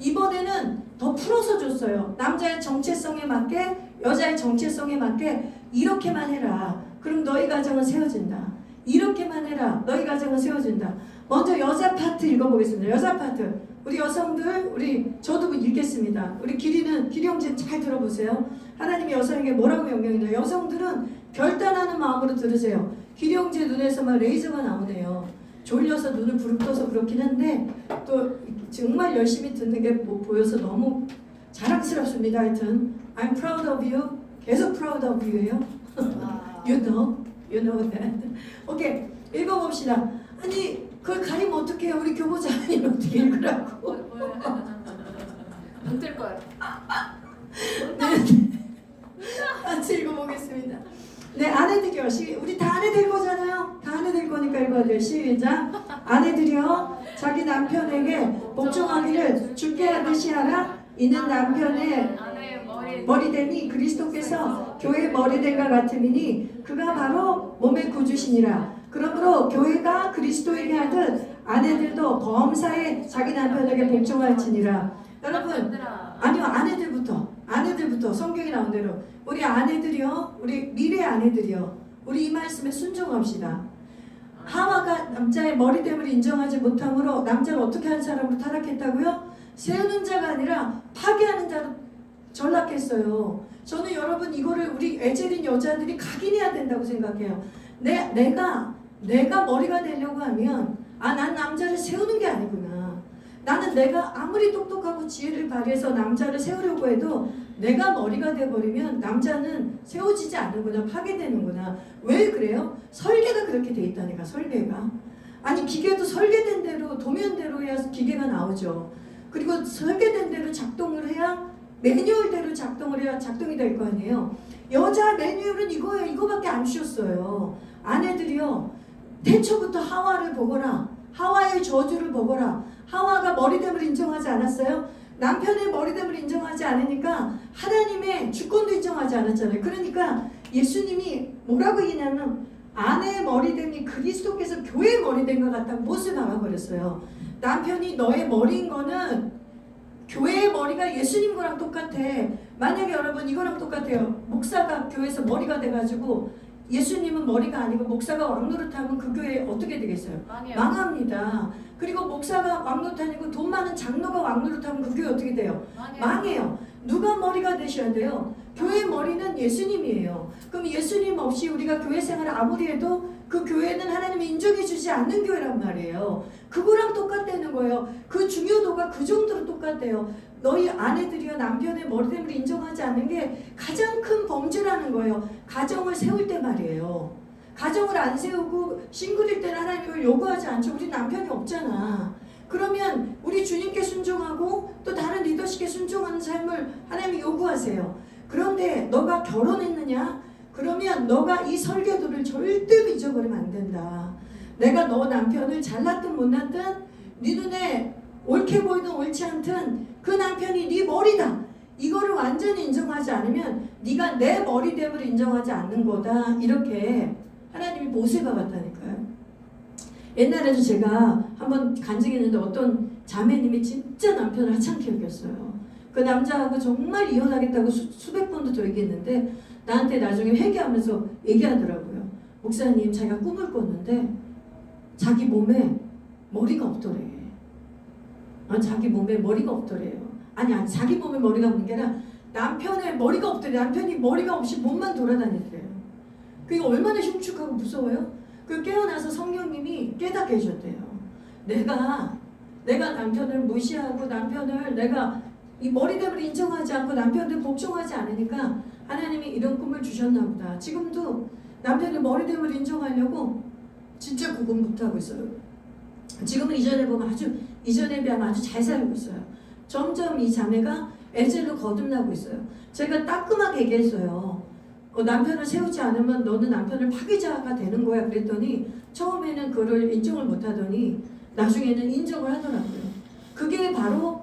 이번에는 더 풀어서 줬어요. 남자의 정체성에 맞게, 여자의 정체성에 맞게 이렇게만 해라. 그럼 너희 가정은 세워진다. 이렇게만 해라. 너희 가정은 세워진다. 먼저 여자 파트 읽어보겠습니다. 여자 파트. 우리 여성들, 저도 읽겠습니다. 우리 기리 형제 잘 들어보세요. 하나님이 여성에게 뭐라고 명령이냐. 여성들은 결단하는 마음으로 들으세요. 기리 형제 눈에서만 레이저가 나오네요. 졸려서 눈을 부릅떠서 그렇긴 한데 또 정말 열심히 듣는 게 보여서 너무 자랑스럽습니다. 하여튼 I'm proud of you. 계속 proud of you예요. You know that. 오케이, 읽어봅시다. 아니 그걸 가리면 어떻게 해요? 우리 교보자님 어떻게 읽으라고. 못들 거예요. 같이 읽어보겠습니다. 네, 아내들이요. 우리 다 아내 될 거잖아요. 다 아내 될 거니까 읽어야 돼요. 시작. 아내들이요. 자기 남편에게 복종하기를 주께 하듯이 하라. 이는 남편의 아내의 머리됨이 그리스도께서 교회의 머리됨과 같음이니 그가 바로 몸의 구주시니라. 그러므로 교회가 그리스도에게 하듯 아내들도 범사에 자기 남편에게 복종할지니라. 여러분, 아니요, 아내들부터 성경에 나온 대로 우리 아내들이요, 우리 미래 아내들이요, 우리 이 말씀에 순종합시다. 하와가 남자의 머리됨을 인정하지 못함으로 남자를 어떻게 하는 사람으로 타락했다고요? 세우는 자가 아니라 파괴하는 자로 전락했어요. 저는 여러분 이거를 우리 애젤인 여자들이 각인해야 된다고 생각해요. 내가 머리가 되려고 하면 난 남자를 세우는 게 아니구나. 나는 내가 아무리 똑똑하고 지혜를 발휘해서 남자를 세우려고 해도 내가 머리가 돼버리면 남자는 세워지지 않는구나. 파괴되는구나. 왜 그래요? 설계가 그렇게 돼 있다니까. 설계가. 아니 기계도 설계된 대로 도면대로 해야 기계가 나오죠. 그리고 설계된 대로 작동을 해야 매뉴얼대로 작동을 해야 작동이 될 거 아니에요. 여자 매뉴얼은 이거예요. 이거밖에 안 주셨어요. 아내들이요. 태초부터 하와를 보거라. 하와의 저주를 보거라. 하와가 머리됨을 인정하지 않았어요? 남편의 머리됨을 인정하지 않으니까 하나님의 주권도 인정하지 않았잖아요. 그러니까 예수님이 뭐라고 얘기냐면 아내의 머리됨이 그리스도께서 교회의 머리됨과 같다고 못을 박아버렸어요. 남편이 너의 머리인 거는 교회의 머리가 예수님 거랑 똑같아. 만약에 여러분 이거랑 똑같아요. 목사가 교회에서 머리가 돼가지고 예수님은 머리가 아니고 목사가 왕노릇하면 그 교회 어떻게 되겠어요? 망합니다. 그리고 목사가 왕노릇하고 돈 많은 장로가 왕노릇하면 그 교회 어떻게 돼요? 망해요. 누가 머리가 되셔야 돼요? 교회의 머리는 예수님이에요. 그럼 예수님 없이 우리가 교회 생활을 아무리 해도 그 교회는 하나님이 인정해주지 않는 교회란 말이에요. 그거랑 똑같다는 거예요. 그 중요도가 그 정도로 똑같대요. 너희 아내들이요 남편의 머리됨을 인정하지 않는 게 가장 큰 범죄라는 거예요. 가정을 세울 때 말이에요. 가정을 안 세우고 싱글일 때는 하나님을 요구하지 않죠. 우리 남편이 없잖아. 그러면 우리 주님께 순종하고 또 다른 리더십에 순종하는 삶을 하나님이 요구하세요. 그런데 너가 결혼했느냐? 그러면 너가 이 설계도를 절대로 잊어버리면 안 된다. 내가 너 남편을 잘났든 못났든 네 눈에 옳게 보이든 옳지 않든 그 남편이 네 머리다. 이거를 완전히 인정하지 않으면 네가 내 머리됨을 인정하지 않는 거다. 이렇게 하나님이 못을 박았다니까요. 옛날에도 제가 한번 간증했는데 어떤 자매님이 진짜 남편을 하찮게 여겼어요. 그 남자하고 정말 이혼하겠다고 수백 번도 더 얘기했는데 나한테 나중에 회개하면서 얘기하더라고요. 목사님 자기가 꿈을 꿨는데 자기 몸에 머리가 없더래. 자기 몸에 머리가 없더래요. 아니 자기 몸에 머리가 없는 게 아니라 남편의 머리가 없더래. 남편이 머리가 없이 몸만 돌아다녔대요. 그게 얼마나 흉측하고 무서워요? 그 깨어나서 성령님이 깨닫게 해줬대요. 내가 남편을 무시하고 남편을 내가 이 머리됨을 인정하지 않고 남편을 복종하지 않으니까 하나님이 이런 꿈을 주셨나 보다. 지금도 남편의 머리됨을 인정하려고 진짜 구분부터 있어요. 지금은 이전에 비하면 아주 잘 살고 있어요. 점점 이 자매가 에젤로 거듭나고 있어요. 제가 따끔하게 얘기했어요. 남편을 세우지 않으면 너는 남편을 파괴자가 되는 거야. 그랬더니 처음에는 그걸 인정을 못하더니 나중에는 인정을 하더라고요. 그게 바로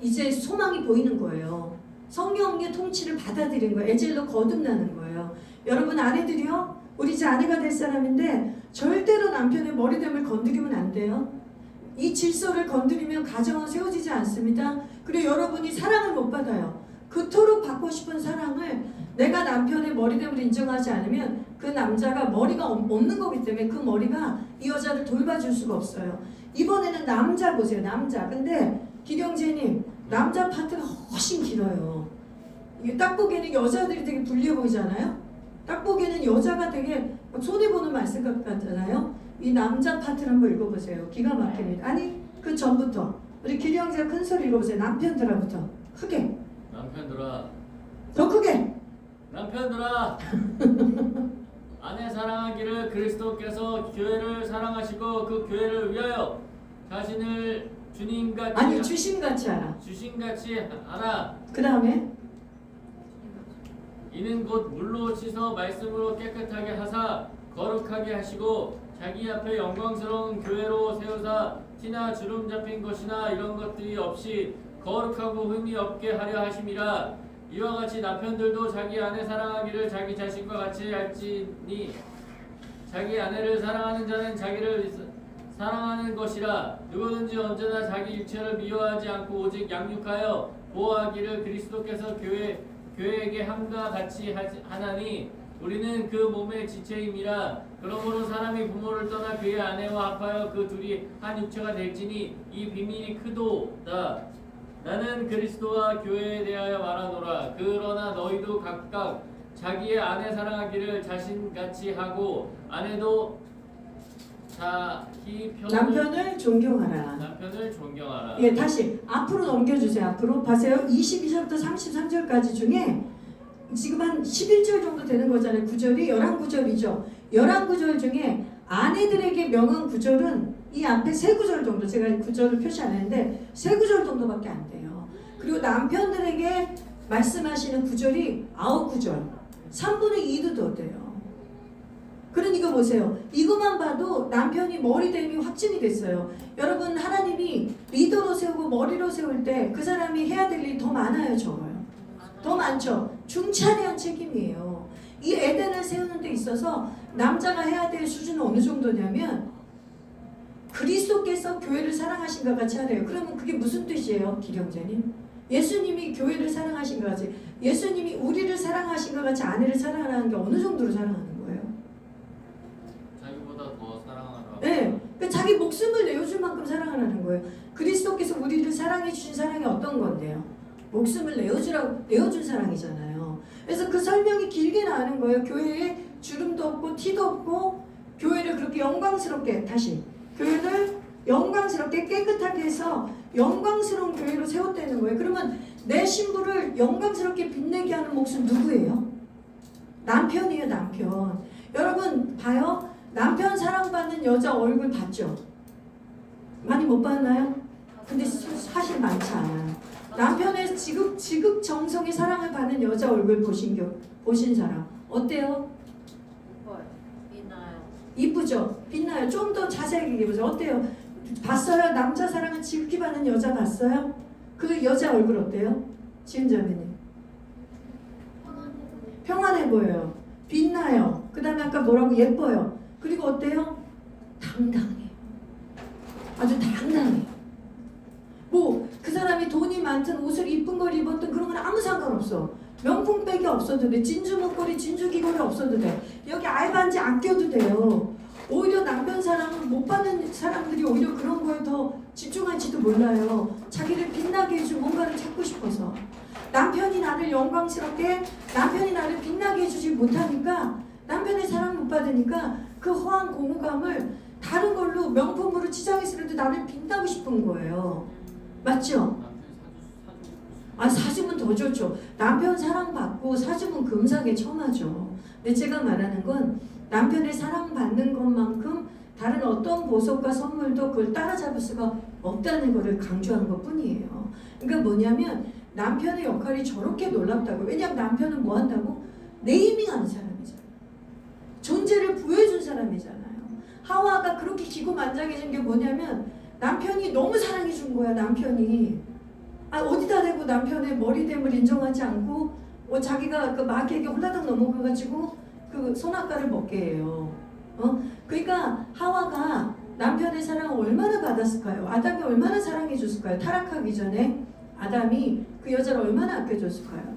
이제 소망이 보이는 거예요. 성령의 통치를 받아들이는 거예요. 에젤로 거듭나는 거예요. 여러분 아내들이요. 우리 이제 아내가 될 사람인데 절대로 남편의 머리됨을 건드리면 안 돼요. 이 질서를 건드리면 가정은 세워지지 않습니다. 그리고 여러분이 사랑을 못 받아요. 그토록 받고 싶은 사랑을 내가 남편의 머리됨을 인정하지 않으면 그 남자가 머리가 없는 거기 때문에 그 머리가 이 여자를 돌봐줄 수가 없어요. 이번에는 남자 보세요. 남자. 근데 기령재님 남자 파트가 훨씬 길어요. 딱 보기에는 여자들이 되게 불리해 보이잖아요. 딱 보기에는 여자가 되게 손해보는 말씀 같잖아요. 이 남자 파트를 한번 읽어보세요. 기가 막힙니다. 아니 그 전부터 우리 기령재가 큰 소리 읽어보세요. 남편들아부터 크게. 남편들아. 더 크게. 남편들아. 아내 사랑하기를 그리스도께서 교회를 사랑하시고 그 교회를 위하여 자신을 주님같이 아니 주심같이 하라. 주신같이 하라. 그 다음에 이는 곧 물로 씻어 말씀으로 깨끗하게 하사 거룩하게 하시고 자기 앞에 영광스러운 교회로 세우사 티나 주름 잡힌 것이나 이런 것들이 없이 거룩하고 흠이 없게 하려 하심이라. 이와 같이 남편들도 자기 아내 사랑하기를 자기 자신과 같이 할지니 자기 아내를 사랑하는 자는 자기를 사랑하는 것이라. 누구든지 언제나 자기 육체를 미워하지 않고 오직 양육하여 보호하기를 그리스도께서 교회에게 함과 같이 하나니 우리는 그 몸의 지체임이라. 그러므로 사람이 부모를 떠나 그의 아내와 합하여 그 둘이 한 육체가 될지니 이 비밀이 크도다. 나는 그리스도와 교회에 대하여 말하노라. 그러나 너희도 각각 자기의 아내 사랑하기를 자신같이 하고 아내도 자기 남편을 존경하라. 남편을 존경하라. 예, 다시 앞으로 넘겨주세요. 앞으로 보세요. 22절부터 33절까지 중에 지금 한 11절 정도 되는 거잖아요. 구절이 11구절이죠. 11구절 중에 아내들에게 명한 구절은 이 앞에 3구절 정도, 제가 구절을 표시 안 했는데 3구절 정도밖에 안 돼요. 그리고 남편들에게 말씀하시는 구절이 9구절, 3분의 2도 더 돼요. 그러니까 보세요. 이것만 봐도 남편이 머리됨이 확증이 됐어요. 여러분, 하나님이 리더로 세우고 머리로 세울 때 그 사람이 해야 될 일이 더 많아요, 적어요? 더 많죠. 중차대한 책임이에요. 이 에덴을 세우는 데 있어서 남자가 해야 될 수준은 어느 정도냐면 그리스도께서 교회를 사랑하신 것 같이 하래요. 그러면 그게 무슨 뜻이에요, 기령자님? 예수님이 교회를 사랑하신 것 같이, 예수님이 우리를 사랑하신 것 같이 아내를 사랑하는 게 어느 정도로 사랑하는 거예요? 자기보다 더 사랑하라. 네, 그러니까 자기 목숨을 내어줄 만큼 사랑하라는 거예요. 그리스도께서 우리를 사랑해 주신 사랑이 어떤 건데요? 목숨을 내어준 사랑이잖아요. 그래서 그 설명이 길게 나오는 거예요. 교회에 주름도 없고 티도 없고 교회를 그렇게 영광스럽게, 다시 교회를 영광스럽게 깨끗하게 해서 영광스러운 교회로 세웠다는 거예요. 그러면 내 신부를 영광스럽게 빛내게 하는 몫은 누구예요? 남편이에요, 남편. 여러분 봐요. 남편 사랑받는 여자 얼굴 봤죠? 많이 못 봤나요? 근데 사실 많지 않아요. 남편의 지극정성의 사랑을 받는 여자 얼굴 보신 사람 어때요? 빛나요. 이쁘죠? 빛나요? 좀 더 자세하게 얘기해보세요. 어때요? 봤어요? 남자 사랑을 지극히 받는 여자 봤어요? 그 여자 얼굴 어때요? 지은자매님. 평안해 보여요. 빛나요. 그 다음에 아까 뭐라고? 예뻐요. 그리고 어때요? 당당해. 아주 당당해. 뭐 그 사람이 돈이 많든 옷을 이쁜 걸 입었든 그런 건 아무 상관없어. 명품백이 없어도 돼. 진주 목걸이, 진주 귀걸이 없어도 돼. 여기 알반지 안 껴도 돼요. 오히려 남편 사랑을 못 받는 사람들이 오히려 그런 거에 더 집중할지도 몰라요. 자기를 빛나게 해줄 뭔가를 찾고 싶어서. 남편이 나를 영광스럽게, 남편이 나를 빛나게 해주지 못하니까, 남편의 사랑 못 받으니까 그 허한 공허감을 다른 걸로 명품으로 치장했으라도 나를 빛나고 싶은 거예요. 맞죠? 아, 사주면 더 좋죠. 남편 사랑받고 사주면 금상에 처마죠. 근데 제가 말하는 건 남편의 사랑받는 것만큼 다른 어떤 보석과 선물도 그걸 따라잡을 수가 없다는 것을 강조하는 것 뿐이에요. 그러니까 뭐냐면 남편의 역할이 저렇게 놀랍다고. 왜냐하면 남편은 뭐 한다고? 네이밍하는 사람이잖아요. 존재를 부여해준 사람이잖아요. 하와가 그렇게 기고만장해진 게 뭐냐면 남편이 너무 사랑해준 거야. 남편이 어디다 대고 남편의 머리됨을 인정하지 않고 자기가 그 마귀에게 홀라당 넘어가가지고 그 선악과를 먹게 해요. 그러니까 하와가 남편의 사랑을 얼마나 받았을까요? 아담이 얼마나 사랑해줬을까요? 타락하기 전에 아담이 그 여자를 얼마나 아껴줬을까요?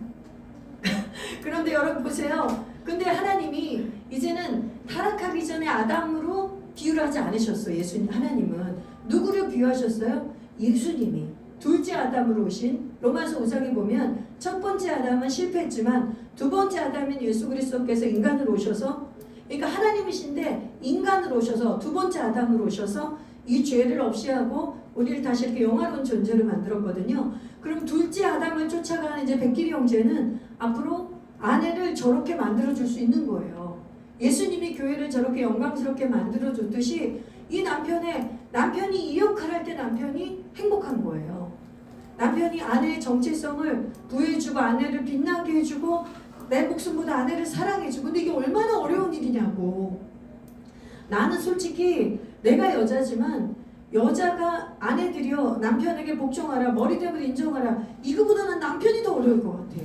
그런데 여러분 보세요. 근데 하나님이 이제는 타락하기 전에 아담으로 비유를 하지 않으셨어요. 예수님 하나님은 누구를 비유하셨어요? 예수님이 둘째 아담으로 오신. 로마서 5장에 보면 첫 번째 아담은 실패했지만 두 번째 아담인 예수 그리스도께서 인간으로 오셔서, 그러니까 하나님이신데 인간으로 오셔서 두 번째 아담으로 오셔서 이 죄를 없이 하고 우리를 다시 이렇게 영화로운 존재로 만들었거든요. 그럼 둘째 아담을 쫓아가는 이제 백길이 형제는 앞으로 아내를 저렇게 만들어줄 수 있는 거예요. 예수님이 교회를 저렇게 영광스럽게 만들어줬듯이 이 남편이 이 역할을 할 때 남편이 행복한 거예요. 남편이 아내의 정체성을 부여해주고 아내를 빛나게 해주고 내 목숨보다 아내를 사랑해주고. 근데 이게 얼마나 어려운 일이냐고. 나는 솔직히 내가 여자지만 여자가 아내들이여 남편에게 복종하라, 머리됨을 인정하라, 이거보다는 남편이 더 어려울 것 같아.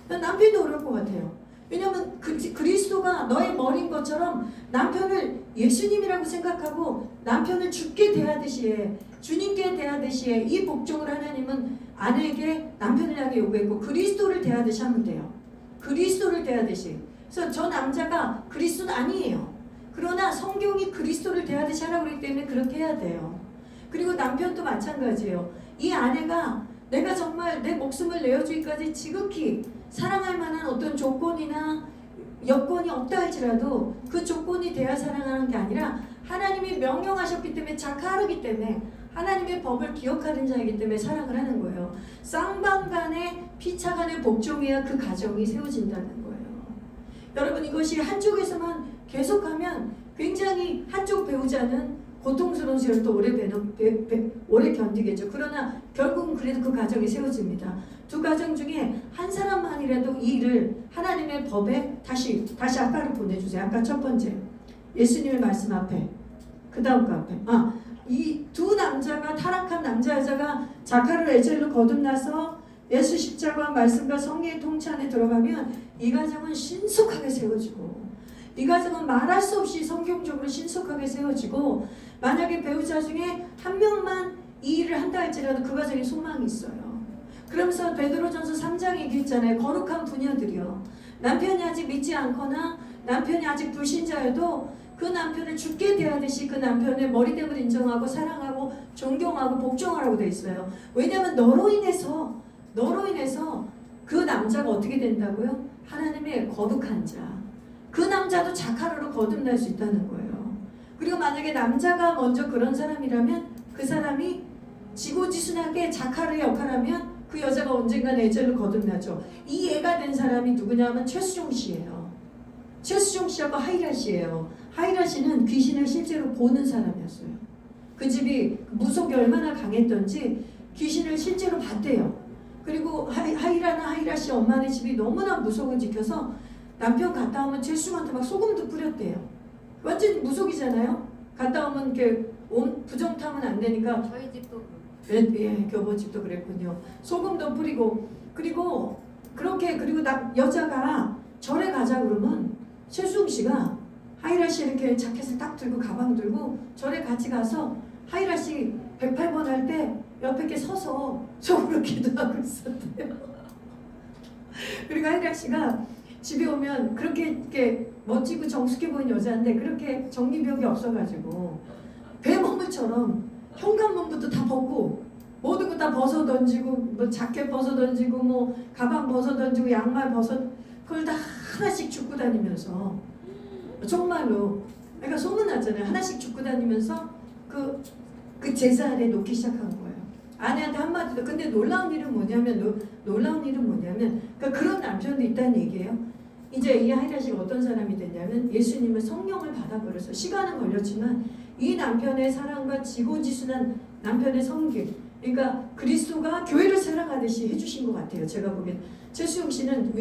난 남편이 더 어려울 것 같아요. 왜냐면 그리스도가 너의 머리인 것처럼 남편을 예수님이라고 생각하고 남편을 주께 대하듯이 해, 주님께 대하듯이 해. 이 복종을 하나님은 아내에게 남편을 향해 요구했고 그리스도를 대하듯이 하면 돼요. 그리스도를 대하듯이. 그래서 저 남자가 그리스도는 아니에요. 그러나 성경이 그리스도를 대하듯이 하라고 그랬기 때문에 그렇게 해야 돼요. 그리고 남편도 마찬가지예요. 이 아내가 내가 정말 내 목숨을 내어주기까지 지극히 사랑할 만한 어떤 조건이나 여건이 없다 할지라도 그 조건이 돼야 사랑하는 게 아니라 하나님이 명령하셨기 때문에 자카르기 때문에 하나님의 법을 기억하는 자이기 때문에 사랑을 하는 거예요. 쌍방간의 피차간의 복종해야 그 가정이 세워진다는 거예요. 여러분 이것이 한쪽에서만 계속하면 굉장히 한쪽 배우자는 고통스러운 시간을 또 오래 견디겠죠. 그러나 결국은 그래도 그 가정이 세워집니다. 두 가정 중에 한 사람만이라도 이 일을 하나님의 법에 다시 아까로 보내주세요. 아까 첫 번째 예수님의 말씀 앞에 그 다음 거 앞에 이 두 남자가 타락한 남자 여자가 자카르 에젤로 거듭나서 예수 십자가 말씀과 성령의 통치 안에 들어가면 이 가정은 신속하게 세워지고 이 가정은 말할 수 없이 성경적으로 신속하게 세워지고 만약에 배우자 중에 한 명만 이 일을 한다 할지라도 그 가정에 소망이 있어요. 그러면서 베드로전서 3장에 얘기했잖아요. 거룩한 부녀들이요. 남편이 아직 믿지 않거나 남편이 아직 불신자여도 그 남편을 주께 대하듯이 그 남편의 머리됨을 인정하고 사랑하고 존경하고 복종하라고 돼 있어요. 왜냐하면 너로 인해서 그 남자가 어떻게 된다고요? 하나님의 거룩한 자. 그 남자도 자카르로 거듭날 수 있다는 거예요. 그리고 만약에 남자가 먼저 그런 사람이라면 그 사람이 지고지순하게 자카르의 역할하면 그 여자가 언젠가 에젤로 거듭나죠. 이 애가 된 사람이 누구냐면 최수종 씨예요. 최수종 씨하고 하이라 씨예요. 하이라 씨는 귀신을 실제로 보는 사람이었어요. 그 집이 무속이 얼마나 강했던지 귀신을 실제로 봤대요. 그리고 하이라 씨 엄마네 집이 너무나 무속을 지켜서 남편 갔다 오면 최수종한테 막 소금도 뿌렸대요. 완전 무속이잖아요. 갔다 오면 이렇게 부정 타면 안 되니까. 저희 집도 예, 교보집도 그랬군요. 소금도 뿌리고 그리고 여자가 절에 가자 그러면 최수종 씨가 하이라 씨 이렇게 자켓을 딱 들고 가방 들고 절에 같이 가서 하이라 씨 108번 할 때 옆에 이렇게 서서 속으로 기도하고 있었대요. 그리고 하이라 씨가 집에 오면 그렇게 이렇게 멋지고 정숙해 보이는 여자인데 그렇게 정리벽이 없어가지고 뱀허물처럼 현관문부터 다 벗고 모든 거 다 벗어 던지고 뭐 자켓 벗어 던지고 뭐 가방 벗어 던지고 양말 벗어 그걸 다 하나씩 줍고 다니면서 정말로 내가 소문났잖아요. 하나씩 줍고 다니면서 그 제사 아래 놓기 시작한 거예요. 아내한테 한마디도. 근데 놀라운 일은 뭐냐면 그러니까 그런 남편도 있다는 얘기예요. 이제 이 하이라 씨가 어떤 사람이 됐냐면 예수님의 성령을 받아버려서 시간은 걸렸지만 이 남편의 사랑과 지고지순한 남편의 성길, 그러니까 그리스도가 교회를 사랑하듯이 해주신 것 같아요. 제가 보기엔 최수영 씨는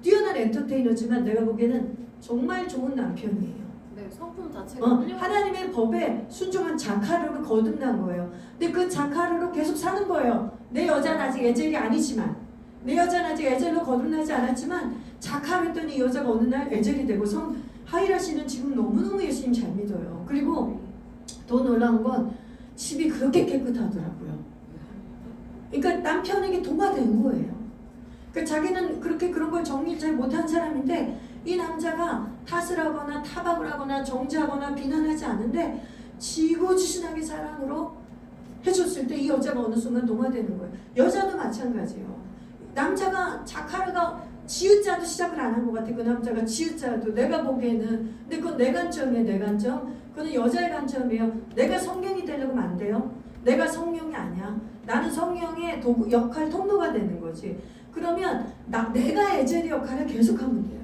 뛰어난 엔터테이너지만 내가 보기에는 정말 좋은 남편이에요. 네, 성품 자체가 하나님의 법에 순종한 자카르로 거듭난 거예요. 근데 그 자카르로 계속 사는 거예요. 내 여자는 아직 에젤이 아니지만, 내 여자는 아직 에젤로 거듭나지 않았지만 자카르 했더니 이 여자가 어느 날 에젤이 되고 하이라 씨는 지금 너무너무 예수님 잘 믿어요. 그리고 더 놀라운 건 집이 그렇게 깨끗하더라고요. 그러니까 남편에게 도마된 거예요. 그러니까 자기는 그렇게 그런 걸 정리를 잘 못한 사람인데 이 남자가 탓을 하거나 타박을 하거나 정죄하거나 비난하지 않는데 지고지순하게 사랑으로 해줬을 때 이 여자가 어느 순간 동화되는 거예요. 여자도 마찬가지예요. 남자가 자카르가 지읒자도 시작을 안 한 것 같아. 그 남자가 지읒자도 내가 보기에는. 근데 그건 내 관점이에요. 내 관점. 그건 여자의 관점이에요. 내가 성령이 되려면 안 돼요. 내가 성령이 아니야. 나는 성령의 역할 통로가 되는 거지. 그러면 내가 에젤의 역할을 계속하면 돼요.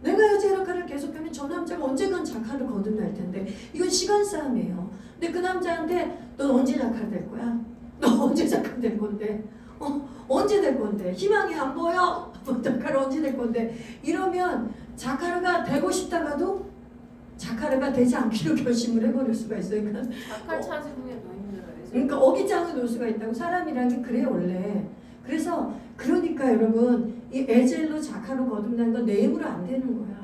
내가 여자 역할을 계속하면 저 남자가 언젠간 작화를 거듭날 텐데 이건 시간 싸움이에요. 근데 그 남자한테 넌 언제 작화 될 거야? 너 언제 작화 될 건데? 언제 될 건데? 희망이 안 보여? 작화를 언제 될 건데? 이러면 작화가 되고 싶다가도 작화가 되지 않기로 결심을 해버릴 수가 있어요. 그러니까 작할 찾으면 더 힘들어요. 그러니까 어깃장을 놓을 수가 있다고. 사람이란 게 그래요 원래. 그래서 그러니까 여러분 이 에젤로 작화로 거듭난 건 내 힘으로 안 되는 거야.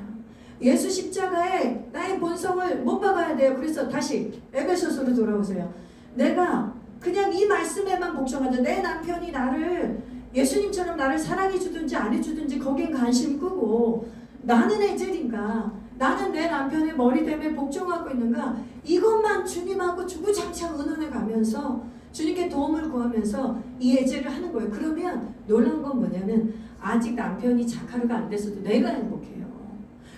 예수 십자가에 나의 본성을 못 박아야 돼요. 그래서 다시 에베소서로 돌아오세요. 내가 그냥 이 말씀에만 복종하자. 내 남편이 나를 예수님처럼 나를 사랑해 주든지 안 해주든지 거긴 관심 끄고 나는 에젤인가? 나는 내 남편의 머리됨에 복종하고 있는가? 이것만 주님하고 주구장창 의논해 가면서 주님께 도움을 구하면서 이 예제를 하는 거예요. 그러면 놀라운 건 뭐냐면 아직 남편이 작하루가 안 됐어도 내가 행복해요.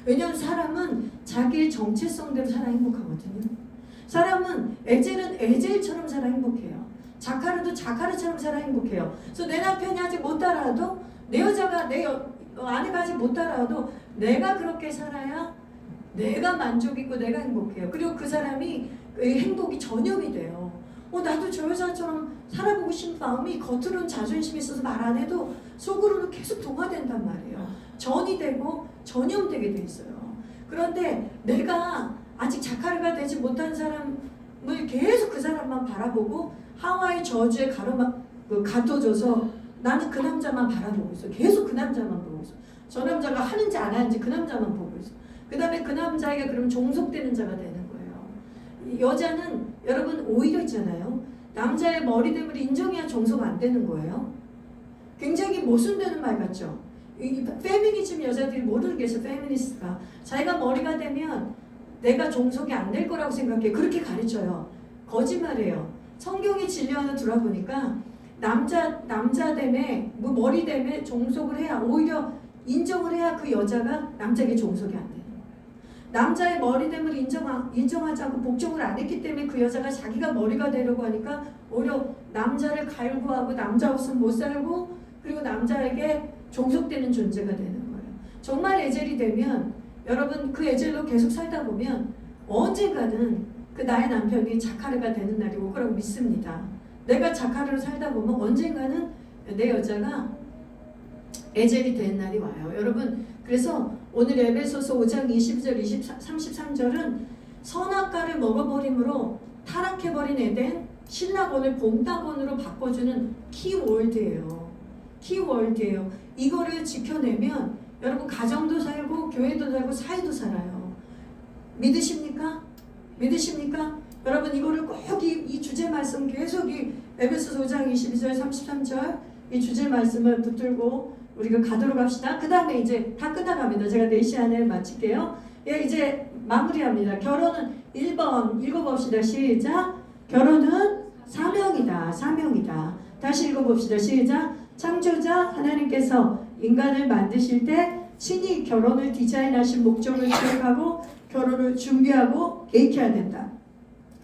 왜냐하면 사람은 자기의 정체성대로 살아 행복하거든요. 사람은 에젤은 에젤처럼 살아 행복해요. 작하루도 작하루처럼 살아 행복해요. 그래서 내 남편이 아직 못 따라와도 내 여자가 내 아내가 아직 못 따라와도 내가 그렇게 살아야 내가 만족 있고 내가 행복해요. 그리고 그 사람이 행복이 전염이 돼요. 나도 저 여자처럼 살아보고 싶은 마음이 겉으로는 자존심이 있어서 말 안 해도 속으로는 계속 동화된단 말이에요. 전이 되고 전염되게 돼 있어요. 그런데 내가 아직 작하루가 되지 못한 사람을 계속 그 사람만 바라보고 하와이 저주에 가둬줘서 나는 그 남자만 바라보고 있어. 계속 그 남자만 보고 있어. 저 남자가 하는지 안 하는지 그 남자만 보고 있어. 그 다음에 그 남자에게 그럼 종속되는 자가 되는 거예요. 여자는 여러분 오히려 있잖아요. 남자의 머리됨을 인정해야 종속 안 되는 거예요. 굉장히 모순되는 말 같죠. 이 페미니즘 여자들이 모르는 게 있어요. 페미니스트가 자기가 머리가 되면 내가 종속이 안 될 거라고 생각해. 그렇게 가르쳐요. 거짓말이에요. 성경의 진리 하나 들어보니까 남자됨에 머리됨에 종속을 해야 오히려 인정을 해야 그 여자가 남자에게 종속이 안 돼요. 남자의 머리됨을 인정하지 않고 복종을 안 했기 때문에 그 여자가 자기가 머리가 되려고 하니까 오히려 남자를 갈구하고 남자 없으면 못 살고 그리고 남자에게 종속되는 존재가 되는 거예요. 정말 에젤이 되면 여러분 그 에젤로 계속 살다 보면 언젠가는 그 나의 남편이 작하르가 되는 날이 올 거라고 믿습니다. 내가 작하르로 살다 보면 언젠가는 내 여자가 에젤이 되는 날이 와요. 여러분 그래서 오늘 에베소서 5장 20절 33절은 선악과를 먹어버림으로 타락해버린 에덴 신락원을 봄낙원으로 바꿔주는 키워드예요. 키워드예요. 이거를 지켜내면 여러분 가정도 살고 교회도 살고 사회도 살아요. 믿으십니까? 믿으십니까? 여러분 이거를 꼭 이 주제 말씀 계속 이 에베소서 5장 22절 33절 이 주제 말씀을 붙들고 우리가 가도록 합시다. 그 다음에 이제 다 끝나갑니다. 제가 4시 안에 마칠게요. 예, 이제 마무리합니다. 결혼은 1번 읽어봅시다. 시작. 결혼은 사명이다. 사명이다. 다시 읽어봅시다. 시작. 창조자 하나님께서 인간을 만드실 때 친히 결혼을 디자인하신 목적을 기억하고 결혼을 준비하고 계획해야 된다.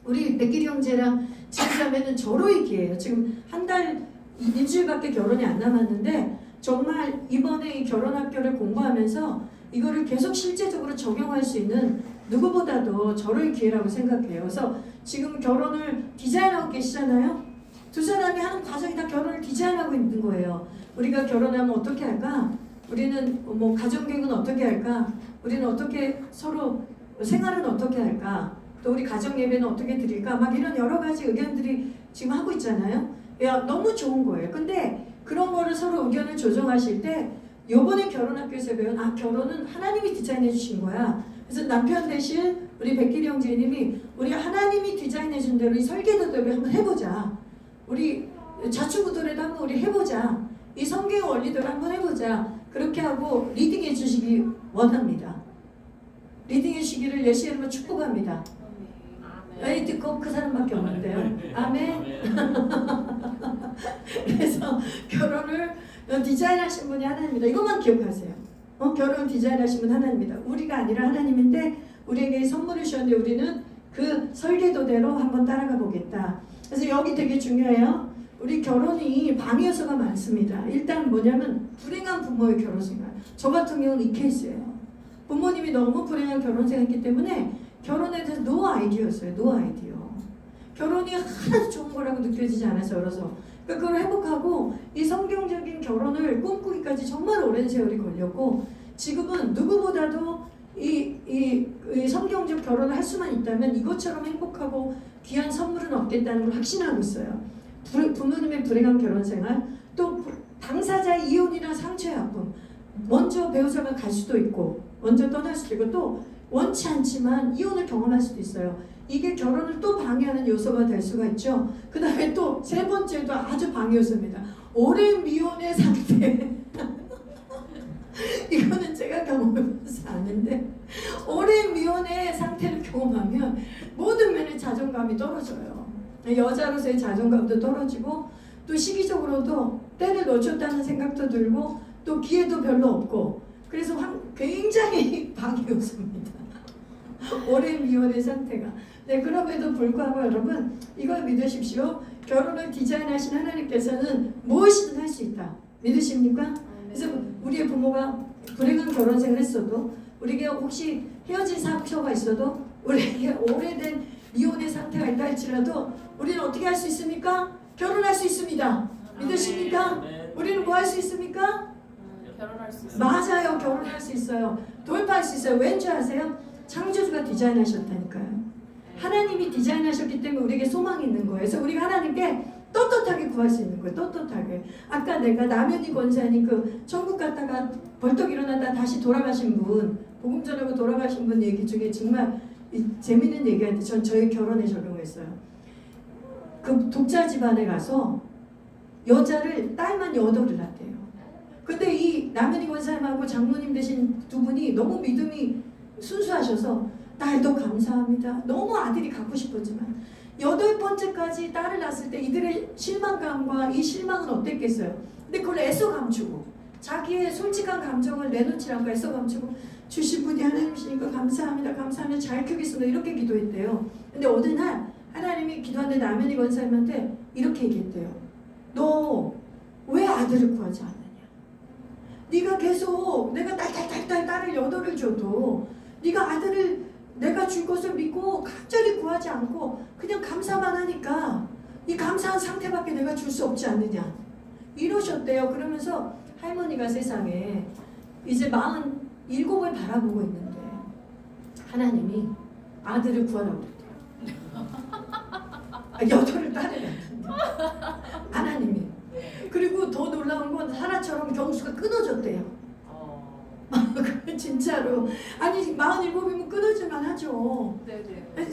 우리 백길이 형제랑 지금자매는 저로이기예요. 지금 한 달 일주일밖에 결혼이 안 남았는데 정말 이번에 이 결혼학교를 공부하면서 이거를 계속 실제적으로 적용할 수 있는 누구보다도 저로의 기회라고 생각해요. 그래서 지금 결혼을 디자인하고 계시잖아요. 두 사람이 하는 과정이 다 결혼을 디자인하고 있는 거예요. 우리가 결혼하면 어떻게 할까? 우리는 뭐 가정계획은 어떻게 할까? 우리는 어떻게 서로 생활은 어떻게 할까? 또 우리 가정예배는 어떻게 드릴까? 막 이런 여러 가지 의견들이 지금 하고 있잖아요. 야, 너무 좋은 거예요. 근데 그런 거를 서로 의견을 조정하실 때 요번에 결혼학교에서 배운 결혼은 하나님이 디자인해 주신 거야. 그래서 남편 대신 우리 백길이 형제님이 우리 하나님이 디자인해 준 대로 이 설계도대로 한번 해보자. 우리 자충우돌에도 한번 우리 해보자. 이 성경 원리대로 한번 해보자. 그렇게 하고 리딩해 주시기 원합니다. 리딩해 주시기를 예수의 이름으로 축복합니다. 에이 듣고 그 사람밖에 없는데요. 아멘. 그래서 결혼을 디자인하신 분이 하나님입니다. 이것만 기억하세요. 결혼 디자인하신 분 하나님입니다. 우리가 아니라 하나님인데 우리에게 선물을 주셨는데 우리는 그 설계도대로 한번 따라가 보겠다. 그래서 여기 되게 중요해요. 우리 결혼이 방해 요소가 많습니다. 일단 뭐냐면 불행한 부모의 결혼 생활. 저 같은 경우는 이 케이스예요. 부모님이 너무 불행한 결혼 생활했기 때문에 결혼에 대해서 노 아이디어였어요. 노 아이디어. 결혼이 하나도 좋은 거라고 느껴지지 않아서 어려서. 그러니까 그걸 회복하고 이 성경적인 결혼을 꿈꾸기까지 정말 오랜 세월이 걸렸고 지금은 누구보다도 이 성경적 결혼을 할 수만 있다면 이것처럼 행복하고 귀한 선물은 없겠다는 걸 확신하고 있어요. 부모님의 불행한 결혼 생활, 또 당사자의 이혼이나 상처의 아픔, 먼저 배우자가 갈 수도 있고 먼저 떠날 수도 있고 또 원치 않지만 이혼을 경험할 수도 있어요. 이게 결혼을 또 방해하는 요소가 될 수가 있죠. 그 다음에 또 세 번째도 아주 방해 요소입니다. 오랜 미혼의 상태. 이거는 제가 경험해봐서 아는데 오랜 미혼의 상태를 경험하면 모든 면의 자존감이 떨어져요. 여자로서의 자존감도 떨어지고 또 시기적으로도 때를 놓쳤다는 생각도 들고 또 기회도 별로 없고 그래서 굉장히 방해 요소입니다. 오랜 미혼의 상태가. 네, 그럼에도 불구하고 여러분 이걸 믿으십시오. 결혼을 디자인하신 하나님께서는 무엇이든 할 수 있다. 믿으십니까? 그래서 우리의 부모가 불행한 결혼 생활을 했어도 우리에게 혹시 헤어진 상처가 있어도 우리에게 오래된 미혼의 상태가 있다 할지라도 우리는 어떻게 할 수 있습니까? 결혼할 수 있습니다. 믿으십니까? 우리는 뭐 할 수 있습니까? 결혼할 수 있어요. 맞아요. 결혼할 수 있어요. 돌파할 수 있어요. 왠지 아세요? 창조주가 디자인하셨다니까요. 하나님이 디자인하셨기 때문에 우리에게 소망이 있는 거예요. 그래서 우리가 하나님께 떳떳하게 구할 수 있는 거예요. 떳떳하게. 아까 내가 남현희 권사님 그 천국 갔다가 벌떡 일어나다 다시 돌아가신 분, 복음 전하고 돌아가신 분 얘기 중에 정말 재밌는 얘기한테 전 저희 결혼에 적용했어요. 그 독자 집안에 가서 여자를 딸만 8을 낳대요. 근데 이 남현희 권사님하고 장모님 되신 두 분이 너무 믿음이 순수하셔서 딸도 감사합니다. 너무 아들이 갖고 싶었지만 8번째까지 딸을 낳았을 때 이들의 실망감과 이 실망은 어땠겠어요? 근데 그걸 애써 감추고 자기의 솔직한 감정을 내놓지 않고 애써 감추고 주신 분이 하나님이시니까 감사합니다. 감사합니다. 잘 크겠습니다. 이렇게 기도했대요. 근데 어느 날 하나님이 기도하는데 남현희 권사님한테 이렇게 얘기했대요. 너 왜 아들을 구하지 않느냐? 네가 계속 내가 딸을 8을 줘도 네가 아들을 내가 줄 것을 믿고 간절히 구하지 않고 그냥 감사만 하니까 이 감사한 상태밖에 내가 줄 수 없지 않느냐 이러셨대요. 그러면서 할머니가 세상에 이제 47을 바라보고 있는데 하나님이 아들을 구하라고 그랬대요. 8을 딸을 낳는데 하나님이. 그리고 더 놀라운 건 하나처럼 경수가 끊어졌대요. 진짜로. 아니 47이면 끊어질만 하죠. 네네.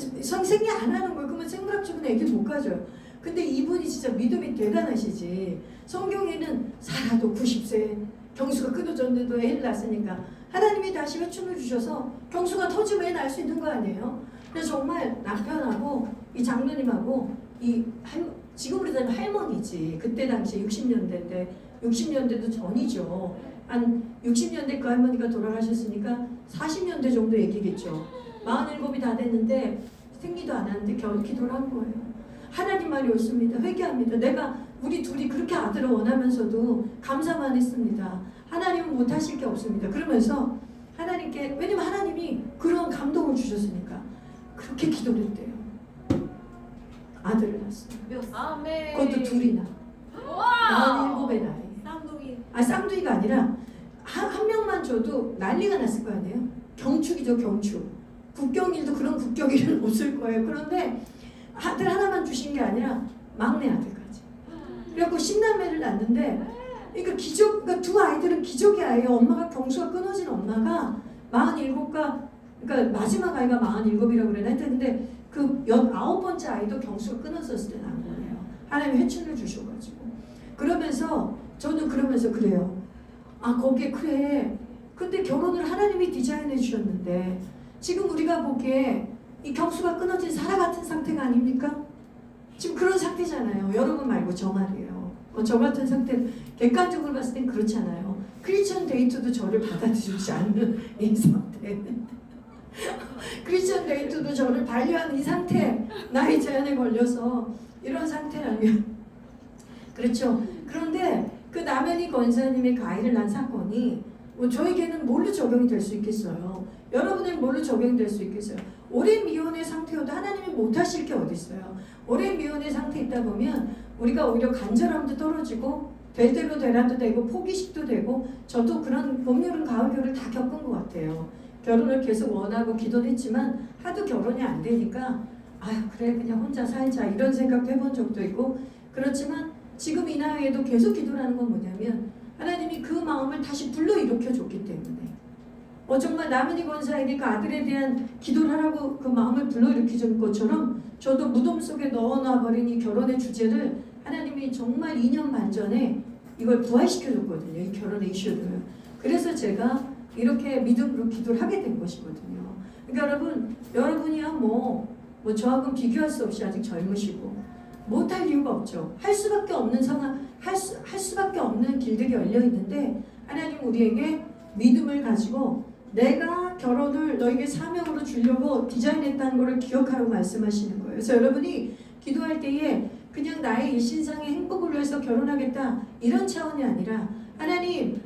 생리 안 하는 거예요. 그러면 생물학적으로 애기 못 가져요. 근데 이분이 진짜 믿음이 대단하시지. 성경에는 살아도 90세 경수가 끊어졌는데도 애를 낳았으니까 하나님이 다시 회춘을 주셔서 경수가 터지면 애 낳을 수 있는 거 아니에요. 그래서 정말 남편하고 이 장로님하고 지금으로 따지면 할머니지. 그때 당시 60년대인데 60년대도 전이죠. 한 60년대 그 할머니가 돌아가셨으니까 40년대 정도 얘기겠죠. 47이 다 됐는데 생리도 안 하는데 겨우 기도를 한 거예요. 하나님 말이 옳습니다. 회개합니다. 우리 둘이 그렇게 아들을 원하면서도 감사만 했습니다. 하나님은 못하실 게 없습니다. 그러면서 하나님께, 왜냐면 하나님이 그런 감동을 주셨으니까 그렇게 기도를 했대요. 아들을 낳았어요. 아멘. 그것도 둘이나. 와. 47의 나이. 쌍둥이. 쌍둥이가 아니라 한 명만 줘도 난리가 났을 거 아니에요. 경축이죠, 경축. 국경일도 그런 국경일은 없을 거예요. 그런데 아들 하나만 주신 게 아니라 막내 아들까지. 그래갖고 신남매를 낳는데, 그러니까 두 아이들은 기적이 아니에요. 엄마가 경수가 끊어진 엄마가 47가, 그러니까 마지막 아이가 47이라고 그래야 하여튼 근데 그 19번째 아이도 경수가 끊어졌을 때 낳은 거예요. 하나님이 회춘을 주셔가지고. 저는 그러면서 그래요. 거기에 그래. 근데 결혼을 하나님이 디자인해 주셨는데 지금 우리가 보기에 이 경수가 끊어진 사라 같은 상태가 아닙니까? 지금 그런 상태잖아요. 여러분 말고 저 말이에요. 저 같은 상태, 객관적으로 봤을 땐 그렇잖아요. 크리스천 데이트도 저를 받아주지 않는 이 상태. 크리스천 데이트도 저를 반려하는 이 상태. 나이 제한에 걸려서 이런 상태라면 그렇죠. 그런데 그 남현희 권사님의 그 아이를 낳은 사건이 저에게는 뭘로 적용이 될 수 있겠어요? 여러분은 뭘로 적용이 될 수 있겠어요? 오랜 미혼의 상태여도 하나님이 못하실 게 어디 있어요? 오랜 미혼의 상태에 있다 보면 우리가 오히려 간절함도 떨어지고 될 대로 되라도 되고 포기식도 되고 저도 그런 봄, 여름, 가을, 겨울을 다 겪은 것 같아요. 결혼을 계속 원하고 기도는 했지만 하도 결혼이 안 되니까 아유 그래 그냥 혼자 살자 이런 생각도 해본 적도 있고 그렇지만 지금 이 나이에도 계속 기도를 하는 건 뭐냐면 하나님이 그 마음을 다시 불러일으켜 줬기 때문에 정말 나문희 권사에게 그 아들에 대한 기도를 하라고 그 마음을 불러일으켜 준 것처럼 저도 무덤 속에 넣어놔버린 이 결혼의 주제를 하나님이 정말 2년 반 전에 이걸 부활시켜 줬거든요. 이 결혼의 이슈를. 그래서 제가 이렇게 믿음으로 기도를 하게 된 것이거든요. 그러니까 여러분이야 뭐 저하고는 비교할 수 없이 아직 젊으시고 못할 이유가 없죠. 할 수밖에 없는 상황, 할 수밖에 없는 길들이 열려 있는데 하나님 우리에게 믿음을 가지고 내가 결혼을 너에게 사명으로 주려고 디자인했다는 것을 기억하라고 말씀하시는 거예요. 그래서 여러분이 기도할 때에 그냥 나의 일신상의 행복을 위해서 결혼하겠다 이런 차원이 아니라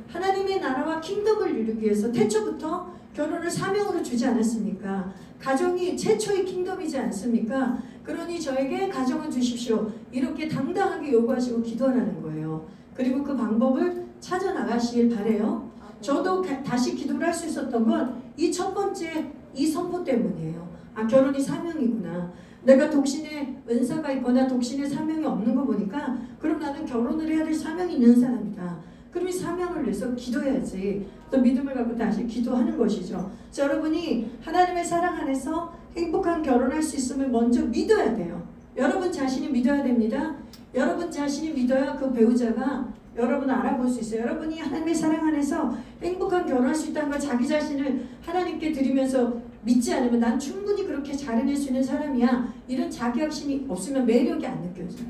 하나님의 나라와 킹덤을 이루기 위해서 태초부터 결혼을 사명으로 주지 않았습니까? 가정이 최초의 킹덤이지 않습니까? 그러니 저에게 가정을 주십시오. 이렇게 당당하게 요구하시고 기도하라는 거예요. 그리고 그 방법을 찾아 나가시길 바래요. 저도 다시 기도를 할 수 있었던 건 이 첫 번째 이 선포 때문이에요. 결혼이 사명이구나. 내가 독신의 은사가 있거나 독신의 사명이 없는 거 보니까 그럼 나는 결혼을 해야 될 사명이 있는 사람이다. 그럼 이 사명을 위해서 기도해야지. 또 믿음을 갖고 다시 기도하는 것이죠. 자, 여러분이 하나님의 사랑 안에서 행복한 결혼할 수 있음을 먼저 믿어야 돼요. 여러분 자신이 믿어야 됩니다. 여러분 자신이 믿어야 그 배우자가 여러분을 알아볼 수 있어요. 여러분이 하나님의 사랑 안에서 행복한 결혼할 수 있다는 걸 자기 자신을 하나님께 드리면서 믿지 않으면 난 충분히 그렇게 잘 해낼 수 있는 사람이야. 이런 자기확신이 없으면 매력이 안 느껴져요.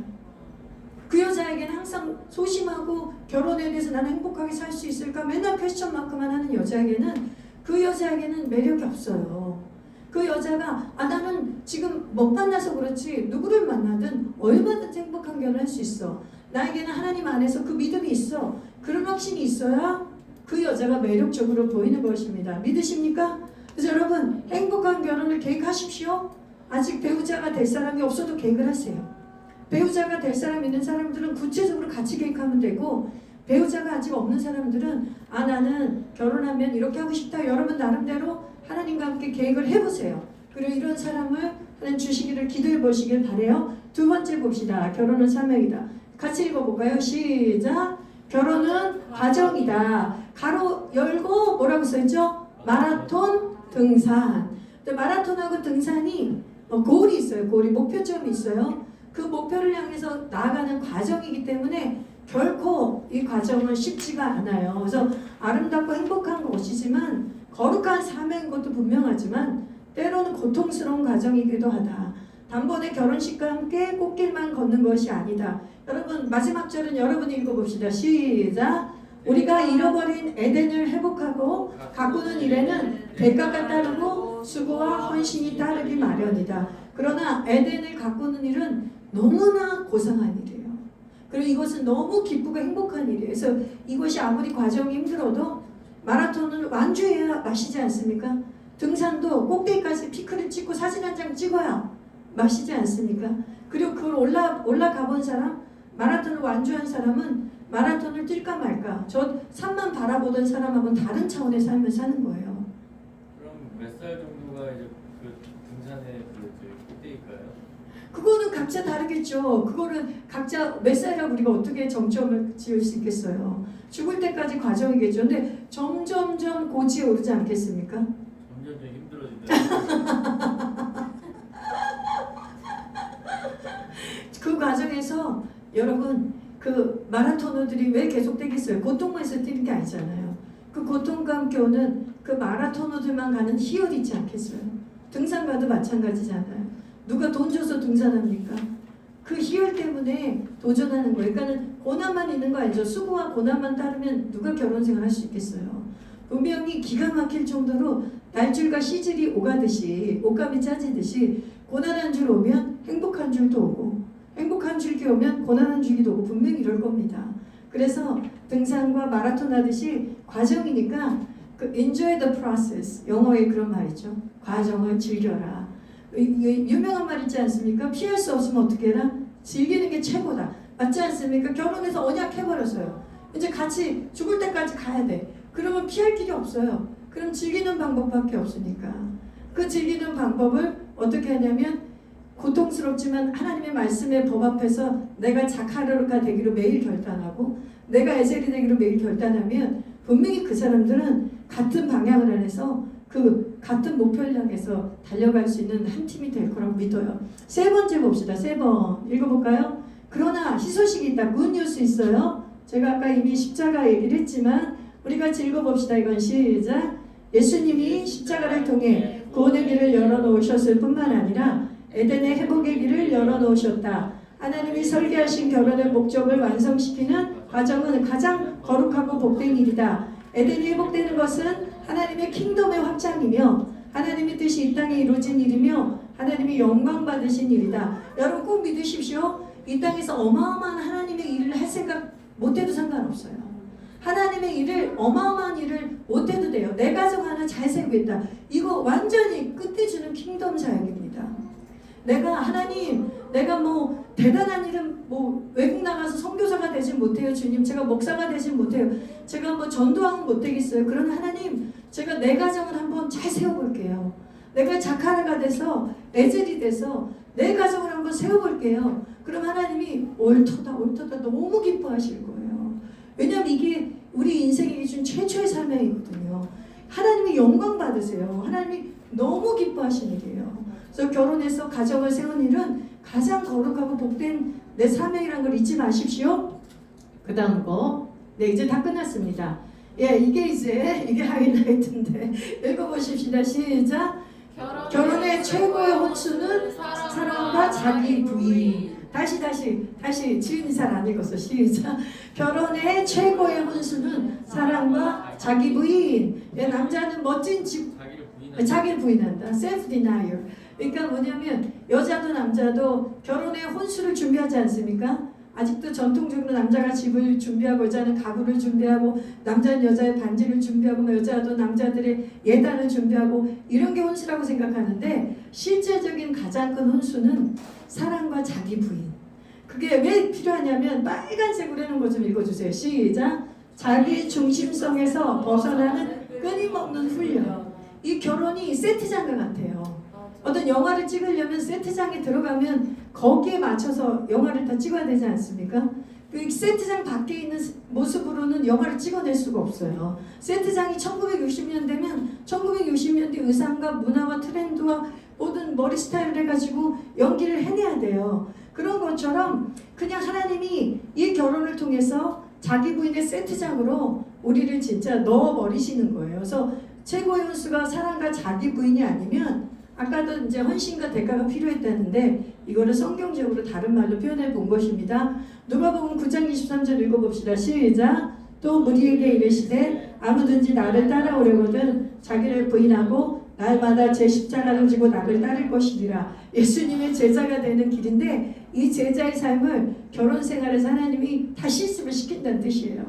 그 여자에게는 항상 소심하고 결혼에 대해서 나는 행복하게 살 수 있을까 맨날 퀘스천 마크만 하는 여자에게는 그 여자에게는 매력이 없어요. 그 여자가 나는 지금 못 만나서 그렇지 누구를 만나든 얼마든지 행복한 결혼을 할 수 있어. 나에게는 하나님 안에서 그 믿음이 있어. 그런 확신이 있어야 그 여자가 매력적으로 보이는 것입니다. 믿으십니까? 그래서 여러분 행복한 결혼을 계획하십시오. 아직 배우자가 될 사람이 없어도 계획을 하세요. 배우자가 될 사람 있는 사람들은 구체적으로 같이 계획하면 되고 배우자가 아직 없는 사람들은 나는 결혼하면 이렇게 하고 싶다. 여러분 나름대로 하나님과 함께 계획을 해보세요. 그리고 이런 사람을 하나님 주시기를 기도해 보시길 바래요. 두 번째 봅시다. 결혼은 사명이다. 같이 읽어볼까요? 시작. 결혼은 과정이다. 가로 열고 뭐라고 써있죠? 마라톤 등산. 마라톤하고 등산이 골이 있어요. 골이 목표점이 있어요. 그 목표를 향해서 나아가는 과정이기 때문에 결코 이 과정은 쉽지가 않아요. 그래서 아름답고 행복한 것이지만 거룩한 사명인 것도 분명하지만 때로는 고통스러운 과정이기도 하다. 단번에 결혼식과 함께 꽃길만 걷는 것이 아니다. 여러분 마지막 절은 여러분이 읽어봅시다. 시작. 우리가 잃어버린 에덴을 회복하고 가꾸는 일에는 대가가 따르고 수고와 헌신이 따르기 마련이다. 그러나 에덴을 가꾸는 일은 너무나 고상한 일이에요. 그리고 이것은 너무 기쁘고 행복한 일이에요. 그래서 이것이 아무리 과정이 힘들어도 마라톤을 완주해야 마시지 않습니까? 등산도 꼭대기까지 피크를 찍고 사진 한 장 찍어야 마시지 않습니까? 그리고 그걸 올라가 본 사람, 마라톤을 완주한 사람은 마라톤을 뛸까 말까. 저 산만 바라보던 사람하고는 다른 차원의 삶을 사는 거예요. 그럼 몇 살 정도가 이제 그 등산의 그 꼭대기일까요? 그거는 각자 다르겠죠. 그거는 각자 몇 살이라고 우리가 어떻게 정점을 지을 수 있겠어요. 죽을 때까지 과정이겠죠. 근데 점점점 고지에 오르지 않겠습니까? 점점 힘들어진다. 그 과정에서 여러분 그 마라토너들이 왜 계속되겠어요? 고통만 있어 뛰는 게 아니잖아요. 그 고통과 함께 오는 그 마라토너들만 가는 희열이 있지 않겠어요? 등산가도 마찬가지잖아요. 누가 돈 줘서 등산합니까? 그 희열 때문에 도전하는 거예요. 그러니까는 고난만 있는 거 아니죠. 수고와 고난만 따르면 누가 결혼 생활 할 수 있겠어요? 분명히 기가 막힐 정도로 날줄과 시질이 오가듯이 옷감이 짜지듯이 고난한 줄 오면 행복한 줄도 오고 행복한 줄기 오면 고난한 줄기도 오고 분명히 이럴 겁니다. 그래서 등산과 마라톤 하듯이 과정이니까 그 enjoy the process, 영어에 그런 말이죠. 과정을 즐겨라. 유명한 말 있지 않습니까? 피할 수 없으면 어떻게 해라? 즐기는 게 최고다. 맞지 않습니까? 결혼해서 언약해버렸어요. 이제 같이 죽을 때까지 가야 돼. 그러면 피할 길이 없어요. 그럼 즐기는 방법밖에 없으니까. 그 즐기는 방법을 어떻게 하냐면 고통스럽지만 하나님의 말씀의 법 앞에서 내가 자카르가 되기로 매일 결단하고 내가 에셀이 되기로 매일 결단하면 분명히 그 사람들은 같은 방향을 안에서 그 같은 목표를 향해서 달려갈 수 있는 한 팀이 될 거라고 믿어요. 세 번째 봅시다. 세 번 읽어볼까요? 그러나 희소식이 있다. 굿뉴스 있어요. 제가 아까 이미 십자가 얘기를 했지만 우리 같이 읽어봅시다. 이건 시작. 예수님이 십자가를 통해 구원의 길을 열어놓으셨을 뿐만 아니라 에덴의 회복의 길을 열어놓으셨다. 하나님이 설계하신 결혼의 목적을 완성시키는 과정은 가장 거룩하고 복된 일이다. 에덴이 회복되는 것은 하나님의 킹덤의 확장이며 하나님의 뜻이 이 땅에 이루어진 일이며 하나님이 영광 받으신 일이다. 여러분 꼭 믿으십시오. 이 땅에서 어마어마한 하나님의 일을 할 생각 못해도 상관없어요. 하나님의 일을 어마어마한 일을 못해도 돼요. 내 가정 하나 잘 세우겠다. 이거 완전히 끝내주는 킹덤 사역입니다. 내가 하나님 내가 뭐 대단한 일은 뭐 외국 나가서 선교사가 되진 못해요. 주님 제가 목사가 되진 못해요. 제가 뭐 전도하면 못되겠어요. 그러나 하나님 제가 내 가정을 한번 잘 세워볼게요. 내가 자카르가 돼서 에젤이 돼서 내 가정을 한번 세워볼게요. 그럼 하나님이 옳도다 너무 기뻐하실 거예요. 왜냐하면 이게 우리 인생에 준 최초의 사명이거든요. 하나님이 영광 받으세요. 하나님이 너무 기뻐하시는 일이에요. 그래서 결혼해서 가정을 세운 일은 가장 거룩하고 복된 내 사명이라는 걸 잊지 마십시오. 그 다음 거. 네, 이제 다 끝났습니다. 예, 이게 하이라이트인데 읽어보십시다. 시작. 결혼의 최고의 혼수는 사랑과 자기 부인. 다시 지은이 잘 안 읽었어. 시작. 결혼의 최고의 혼수는 사랑과 자기 부인. 예, 남자는 멋진 자기를 부인한다. self denial. 그러니까 뭐냐면 여자도 남자도 결혼의 혼수를 준비하지 않습니까? 아직도 전통적으로 남자가 집을 준비하고 여자는 가구를 준비하고 남자는 여자의 반지를 준비하고 여자도 남자들의 예단을 준비하고 이런 게 혼수라고 생각하는데 실제적인 가장 큰 혼수는 사랑과 자기 부인. 그게 왜 필요하냐면 빨간색으로 해놓은 거 좀 읽어주세요. 시작. 자기 중심성에서 벗어나는 끊임없는 훈련. 이 결혼이 세트장과 같아요. 어떤 영화를 찍으려면 세트장에 들어가면 거기에 맞춰서 영화를 다 찍어야 되지 않습니까? 그 세트장 밖에 있는 모습으로는 영화를 찍어낼 수가 없어요. 세트장이 1960년대면 1960년대 의상과 문화와 트렌드와 모든 머리 스타일을 해가지고 연기를 해내야 돼요. 그런 것처럼 그냥 하나님이 이 결혼을 통해서 자기 부인의 세트장으로 우리를 진짜 넣어버리시는 거예요. 그래서 최고의 혼수가 사랑과 자기 부인이 아니면 아까도 이제 헌신과 대가가 필요했다는데 이거를 성경적으로 다른 말로 표현해 본 것입니다. 누가복음 9장 23절 읽어봅시다. 시작. 또 무리에게 이르시되 아무든지 나를 따라오려거든 자기를 부인하고 날마다 제 십자가를 지고 나를 따를 것이리라. 예수님의 제자가 되는 길인데 이 제자의 삶을 결혼 생활에서 하나님이 다 실습을 시킨다는 뜻이에요.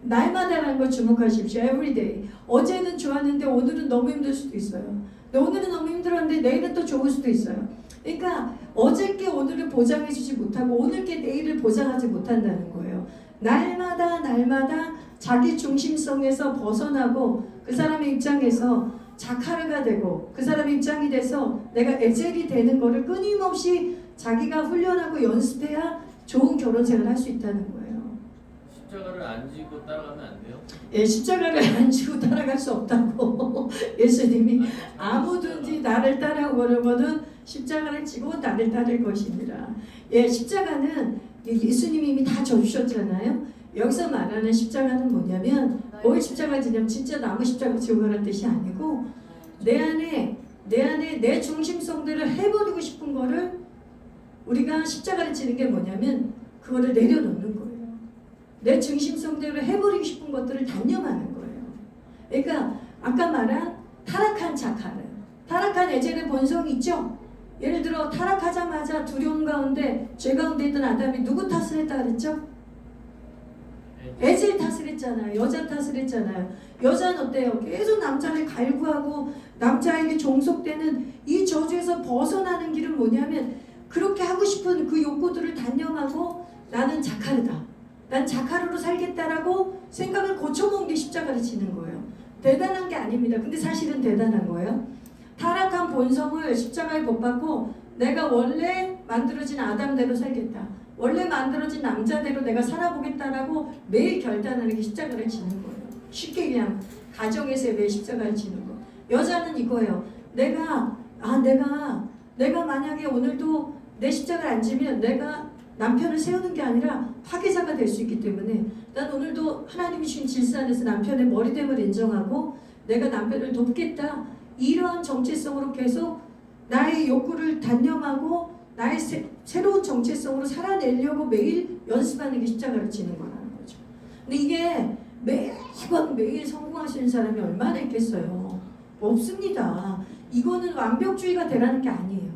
날마다라는 걸 주목하십시오. everyday. 어제는 좋았는데 오늘은 너무 힘들 수도 있어요. 오늘은 너무 힘들었는데 내일은 또 좋을 수도 있어요. 그러니까 어저께 오늘을 보장해주지 못하고 오늘께 내일을 보장하지 못한다는 거예요. 날마다 자기 중심성에서 벗어나고 그 사람의 입장에서 자카르가 되고 그 사람의 입장이 돼서 내가 에젤이 되는 거를 끊임없이 자기가 훈련하고 연습해야 좋은 결혼 생활을 할 수 있다는 거예요. 십자가를 안 지고 따라가면 안 돼요? 예, 십자가를 안 지고 따라갈 수 없다고 예수님이 아무든지 나를 따라오려거든 십자가를 지고 나를 따를 것이니라. 예, 십자가는 예수님이 이미 다 져주셨잖아요. 여기서 말하는 십자가는 뭐냐면 뭘 십자가 지냐면 진짜 나무 십자가 지고 가라는 뜻이 아니고 내 안에 내 중심성대로 해버리고 싶은 거를 우리가 십자가를 지는 게 뭐냐면 그거를 내려놓는 거예요. 내 중심성대로 해버리고 싶은 것들을 단념하는 거예요. 그러니까 아까 말한 타락한 자카르, 타락한 에젤의 본성이 있죠. 예를 들어 타락하자마자 두려움 가운데 죄 가운데 있던 아담이 누구 탓을 했다 그랬죠? 에셀 탓을 했잖아요. 여자 탓을 했잖아요. 여자는 어때요? 계속 남자를 갈구하고 남자에게 종속되는 이 저주에서 벗어나는 길은 뭐냐면 그렇게 하고 싶은 그 욕구들을 단념하고 나는 자카르다. 난 자카르로 살겠다라고 생각을 고쳐본 게 십자가를 지는 거예요. 대단한 게 아닙니다. 근데 사실은 대단한 거예요. 타락한 본성을 십자가에 못 박고 내가 원래 만들어진 아담대로 살겠다. 원래 만들어진 남자대로 내가 살아보겠다라고 매일 결단하는 게 십자가를 지는 거예요. 쉽게 그냥 가정에서 매일 십자가를 지는 거. 여자는 이거예요. 내가 만약에 오늘도 내 십자가를 안 지면 내가 남편을 세우는 게 아니라 파괴자가 될 수 있기 때문에 난 오늘도 하나님이 주신 질서 안에서 남편의 머리됨을 인정하고 내가 남편을 돕겠다. 이러한 정체성으로 계속 나의 욕구를 단념하고 나의 새로운 정체성으로 살아내려고 매일 연습하는 게 십자가를 지는 거라는 거죠. 근데 이게 매일 성공하시는 사람이 얼마나 있겠어요? 없습니다. 이거는 완벽주의가 되라는 게 아니에요.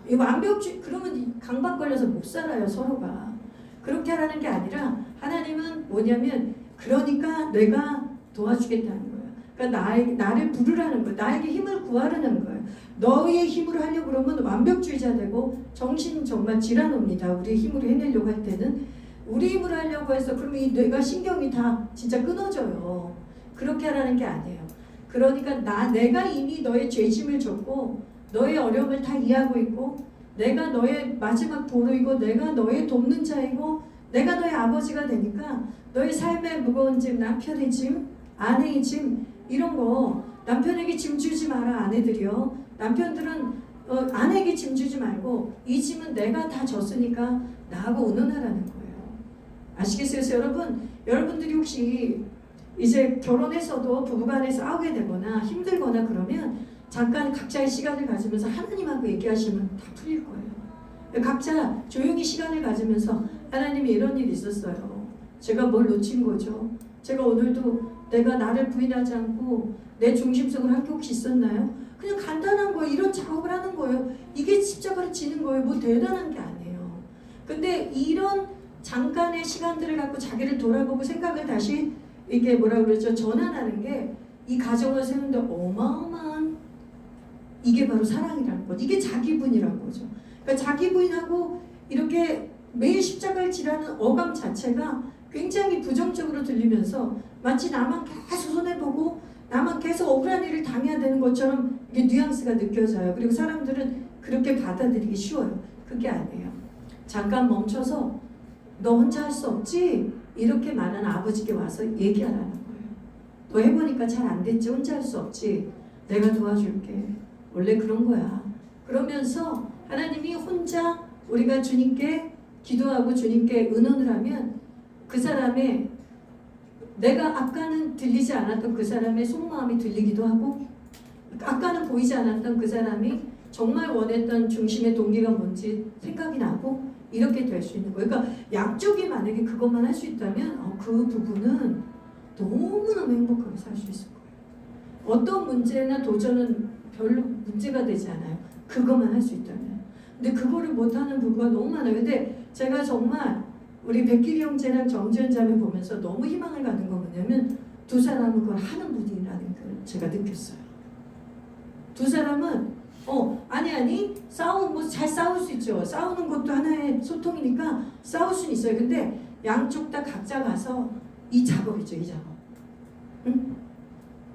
이 완벽주의 그러면 강박 걸려서 못 살아요 서로가. 그렇게 하라는 게 아니라 하나님은 뭐냐면 그러니까 내가 도와주겠다는 거예요. 그러니까 나를 부르라는 거예요. 나에게 힘을 구하라는 거예요. 너의 힘으로 하려고 그러면 완벽주의자 되고 정신 정말 질환옵니다. 우리의 힘으로 해내려고 할 때는 우리 힘으로 하려고 해서 그러면 이 뇌가 신경이 다 진짜 끊어져요. 그렇게 하라는 게 아니에요. 그러니까 내가 이미 너의 죄짐을 졌고 너의 어려움을 다 이해하고 있고 내가 너의 마지막 보루이고 내가 너의 돕는 자이고 내가 너의 아버지가 되니까 너의 삶의 무거운 짐, 남편의 짐, 아내의 짐 이런 거 남편에게 짐 주지 마라. 아내들이요. 남편들은 아내에게 짐 주지 말고 이 짐은 내가 다 졌으니까 나하고 의논하라는 거예요. 아시겠어요? 여러분들이 혹시 이제 결혼해서도 부부간에 싸우게 되거나 힘들거나 그러면 잠깐 각자의 시간을 가지면서 하나님하고 얘기하시면 다 풀릴 거예요. 각자 조용히 시간을 가지면서 하나님이 이런 일이 있었어요. 제가 뭘 놓친 거죠? 제가 오늘도 내가 나를 부인하지 않고 내 중심성을 한 게 혹시 있었나요? 그냥 간단한 거예요. 이런 작업을 하는 거예요. 이게 십자가를 지는 거예요. 뭐 대단한 게 아니에요. 근데 이런 잠깐의 시간들을 갖고 자기를 돌아보고 생각을 다시 이게 뭐라 그러죠? 전환하는 게 이 가정을 세우는데 어마어마한 이게 바로 사랑이라는 거죠. 이게 자기 부인이라는 거죠. 그러니까 자기 부인하고 이렇게 매일 십자가를 지라는 어감 자체가 굉장히 부정적으로 들리면서 마치 나만 계속 손해보고 나만 계속 억울한 일을 당해야 되는 것처럼 이게 뉘앙스가 느껴져요. 그리고 사람들은 그렇게 받아들이기 쉬워요. 그게 아니에요. 잠깐 멈춰서 너 혼자 할 수 없지? 이렇게 말하는 아버지께 와서 얘기하라는 거예요. 너 해보니까 잘 안 됐지? 혼자 할 수 없지? 내가 도와줄게. 원래 그런 거야. 그러면서 하나님이 혼자 우리가 주님께 기도하고 주님께 의논을 하면 그 사람의 내가 아까는 들리지 않았던 그 사람의 속마음이 들리기도 하고 아까는 보이지 않았던 그 사람이 정말 원했던 중심의 동기가 뭔지 생각이 나고 이렇게 될 수 있는 거예요. 그러니까 양쪽이 만약에 그것만 할 수 있다면 그 부부는 너무너무 행복하게 살 수 있을 거예요. 어떤 문제나 도전은 별로 문제가 되지 않아요. 그것만 할 수 있다면. 근데 그거를 못하는 부부가 너무 많아요. 근데 제가 정말 우리 백길이 형제랑 정지현 자매 보면서 너무 희망을 갖는 건 뭐냐면 두 사람은 그걸 하는 분이라는 걸 제가 느꼈어요. 두 사람은 아니 뭐 잘 싸울 수 있죠. 싸우는 것도 하나의 소통이니까 싸울 수는 있어요. 근데 양쪽 다 각자 가서 이 작업이죠. 이 작업. 응?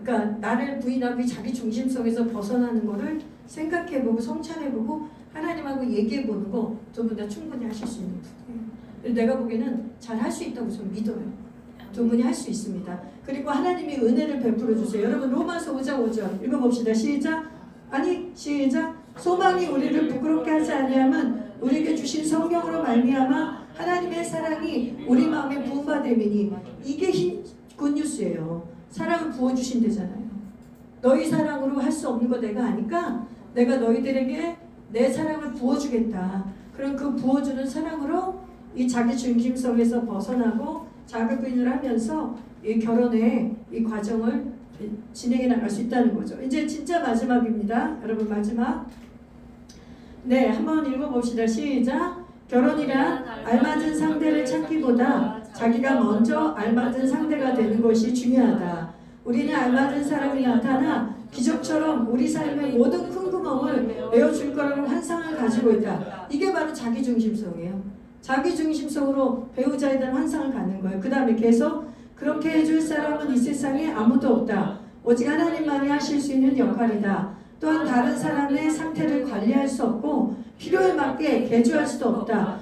그러니까 나를 부인하고 자기 중심성에서 벗어나는 거를 생각해보고 성찰해보고 하나님하고 얘기해보는 거 두 분 다 충분히 하실 수 있는 분이에요. 내가 보기에는 잘 할 수 있다고 저는 믿어요. 두 분이 할 수 있습니다. 그리고 하나님이 은혜를 베풀어 주세요. 여러분 로마서 5장 5절 읽어봅시다. 시작. 소망이 우리를 부끄럽게 하지 아니하면 우리에게 주신 성령으로 말미암아 하나님의 사랑이 우리 마음에 부음받음이니 이게 굿뉴스예요. 사랑을 부어주신대잖아요. 너희 사랑으로 할 수 없는 거 내가 아니까 내가 너희들에게 내 사랑을 부어주겠다. 그럼 그 부어주는 사랑으로 이 자기 중심성에서 벗어나고 자극부인을 하면서 이 결혼의 이 과정을 진행해 나갈 수 있다는 거죠. 이제 진짜 마지막입니다. 여러분 마지막. 네, 한번 읽어봅시다. 시작. 결혼이란 알맞은 상대를 찾기보다 자기가 먼저 알맞은 상대가 되는 것이 중요하다. 우리는 알맞은 사람이 나타나 기적처럼 우리 삶의 모든 큰 구멍을 메워줄 거라는 환상을 가지고 있다. 이게 바로 자기중심성이에요. 자기중심성으로 배우자에 대한 환상을 갖는 거예요. 그 다음에 계속 그렇게 해줄 사람은 이 세상에 아무도 없다. 오직 하나님만이 하실 수 있는 역할이다. 또한 다른 사람의 상태를 관리할 수 없고 필요에 맞게 개조할 수도 없다.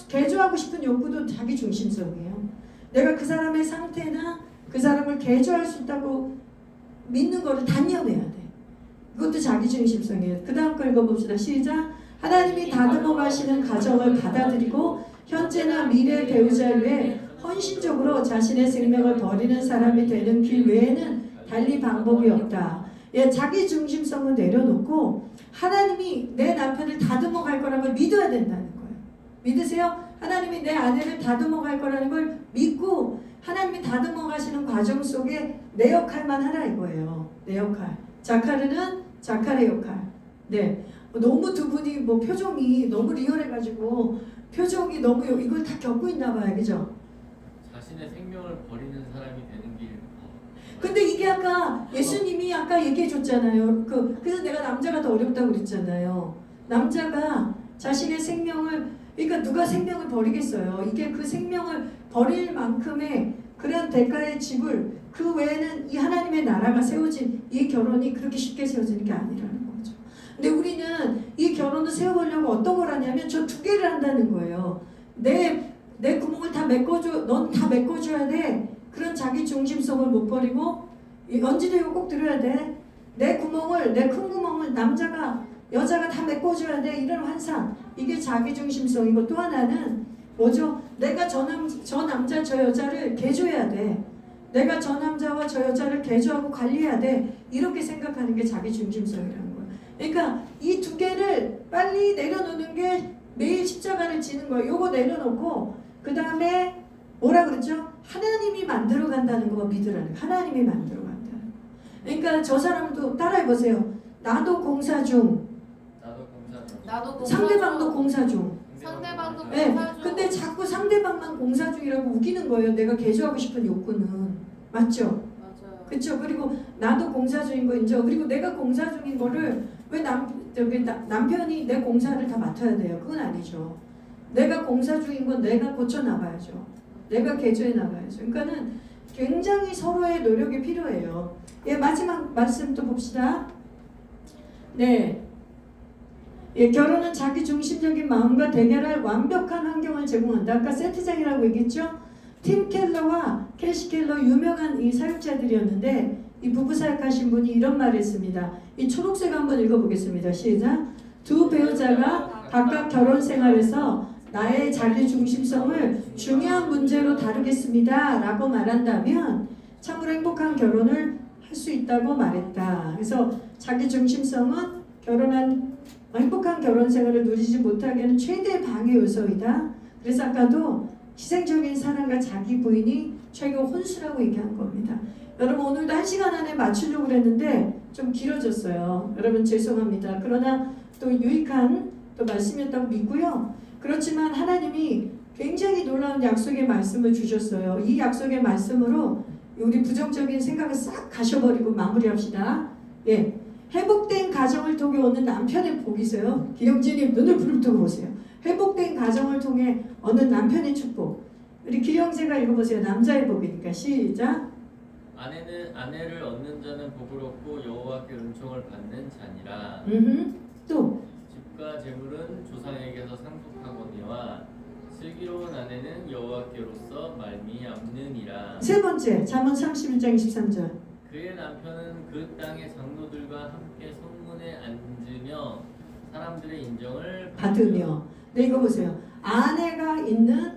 개조하고 싶은 욕구도 자기중심성이에요. 내가 그 사람의 상태나 그 사람을 개조할 수 있다고 믿는 거를 단념해야 돼. 그것도 자기중심성이에요. 그 다음 거 읽어봅시다. 시작. 하나님이 다듬어 가시는 가정을 받아들이고 현재나 미래의 배우자를 위해 헌신적으로 자신의 생명을 버리는 사람이 되는 길 외에는 달리 방법이 없다. 예, 자기중심성을 내려놓고 하나님이 내 남편을 다듬어 갈 거라는 걸 믿어야 된다는 거예요. 믿으세요? 하나님이 내 아내를 다듬어 갈 거라는 걸 믿고 하나님이 다듬어 가시는 과정 속에 내 역할만 하라 이거예요. 내 역할. 자카르는 자카르의 역할. 네. 너무 두 분이 뭐 표정이 너무 리얼해가지고 표정이 너무 이걸 다 겪고 있나 봐요. 그죠? 자신의 생명을 버리는 사람이 되는 길. 근데 이게 아까 예수님이 아까 얘기해 줬잖아요. 그래서 내가 남자가 더 어렵다고 그랬잖아요. 남자가 자신의 생명을, 그러니까 누가 생명을 버리겠어요. 이게 그 생명을 버릴 만큼의 그런 대가의 지불, 그 외에는 이 하나님의 나라가 세워진 이 결혼이 그렇게 쉽게 세워지는 게 아니라는 거죠. 근데 우리는 이 결혼을 세워보려고 어떤 걸 하냐면 저 두 개를 한다는 거예요. 내 구멍을 다 메꿔줘, 넌 다 메꿔줘야 돼. 그런 자기 중심성을 못 버리고, 연지도 이거 꼭 들어야 돼. 내 큰 구멍을 여자가 다 메꿔줘야 돼. 이런 환상. 이게 자기 중심성이고, 또 하나는 뭐죠? 내가 저 남자, 저 여자를 개조해야 돼. 내가 저 남자와 저 여자를 개조하고 관리해야 돼. 이렇게 생각하는 게 자기 중심성이라는 거예요. 그러니까 이 두 개를 빨리 내려놓는 게 매일 십자가를 지는 거예요. 요거 내려놓고 그 다음에 뭐라 그러죠? 하나님이 만들어 간다는 거 믿으라는 거예요. 하나님이 만들어 간다는 거. 그러니까 저 사람도 따라해보세요. 나도 공사 중. 상대방도 공사 중. 상대방도 네, 공사 중. 근데 자꾸 상대방만 공사 중이라고 우기는 거예요. 내가 개조하고 싶은 욕구는. 맞죠? 맞아요. 그렇죠. 그리고 나도 공사 중인 거 인정. 그리고 내가 공사 중인 거를 왜 남편이 내 공사를 다 맡아야 돼요? 그건 아니죠. 내가 공사 중인 건 내가 고쳐 나가야죠. 내가 개조해 나가야죠. 그러니까는 굉장히 서로의 노력이 필요해요. 예, 마지막 말씀 또 봅시다. 네. 예, 결혼은 자기 중심적인 마음과 대결할 완벽한 환경을 제공한다. 아까 세트장이라고 얘기했죠? 팀 켈러와 캐시 켈러 유명한 이 사역자들이었는데 이 부부 사역하신 분이 이런 말을 했습니다. 이 초록색 한번 읽어보겠습니다. 시작. 두 배우자가 각각 결혼 생활에서 나의 자기 중심성을 중요한 문제로 다루겠습니다. 라고 말한다면 참으로 행복한 결혼을 할 수 있다고 말했다. 그래서 자기 중심성은 행복한 결혼 생활을 누리지 못하게 하는 최대 방해 요소이다. 그래서 아까도 희생적인 사랑과 자기 부인이 최고 혼수라고 얘기한 겁니다. 여러분 오늘도 1시간 안에 맞추려고 그랬는데 좀 길어졌어요. 여러분 죄송합니다. 그러나 또 유익한 또 말씀이었다고 믿고요. 그렇지만 하나님이 굉장히 놀라운 약속의 말씀을 주셨어요. 이 약속의 말씀으로 우리 부정적인 생각을 싹 가셔버리고 마무리합시다. 예, 회복된 가정을 통해 오는 남편의 복이세요. 기영진님 눈을 부릅뜨고 보세요. 회복된 가정을 통해 얻는 남편의 축복. 우리 기영재가 읽어보세요. 남자의 복이니까 시작. 아내는 아내를 얻는 자는 복을 얻고 여호와께 은총을 받는 자니라. 또 집과 재물은 조상에게서 상속하거니와 슬기로운 아내는 여호와께로서 말미암느니라. 세 번째 잠언 31장 23절. 그의 남편은 그 땅의 장로들과 함께 성문에 앉으며 사람들의 인정을 받으며. 네, 이거 보세요. 아내가 있는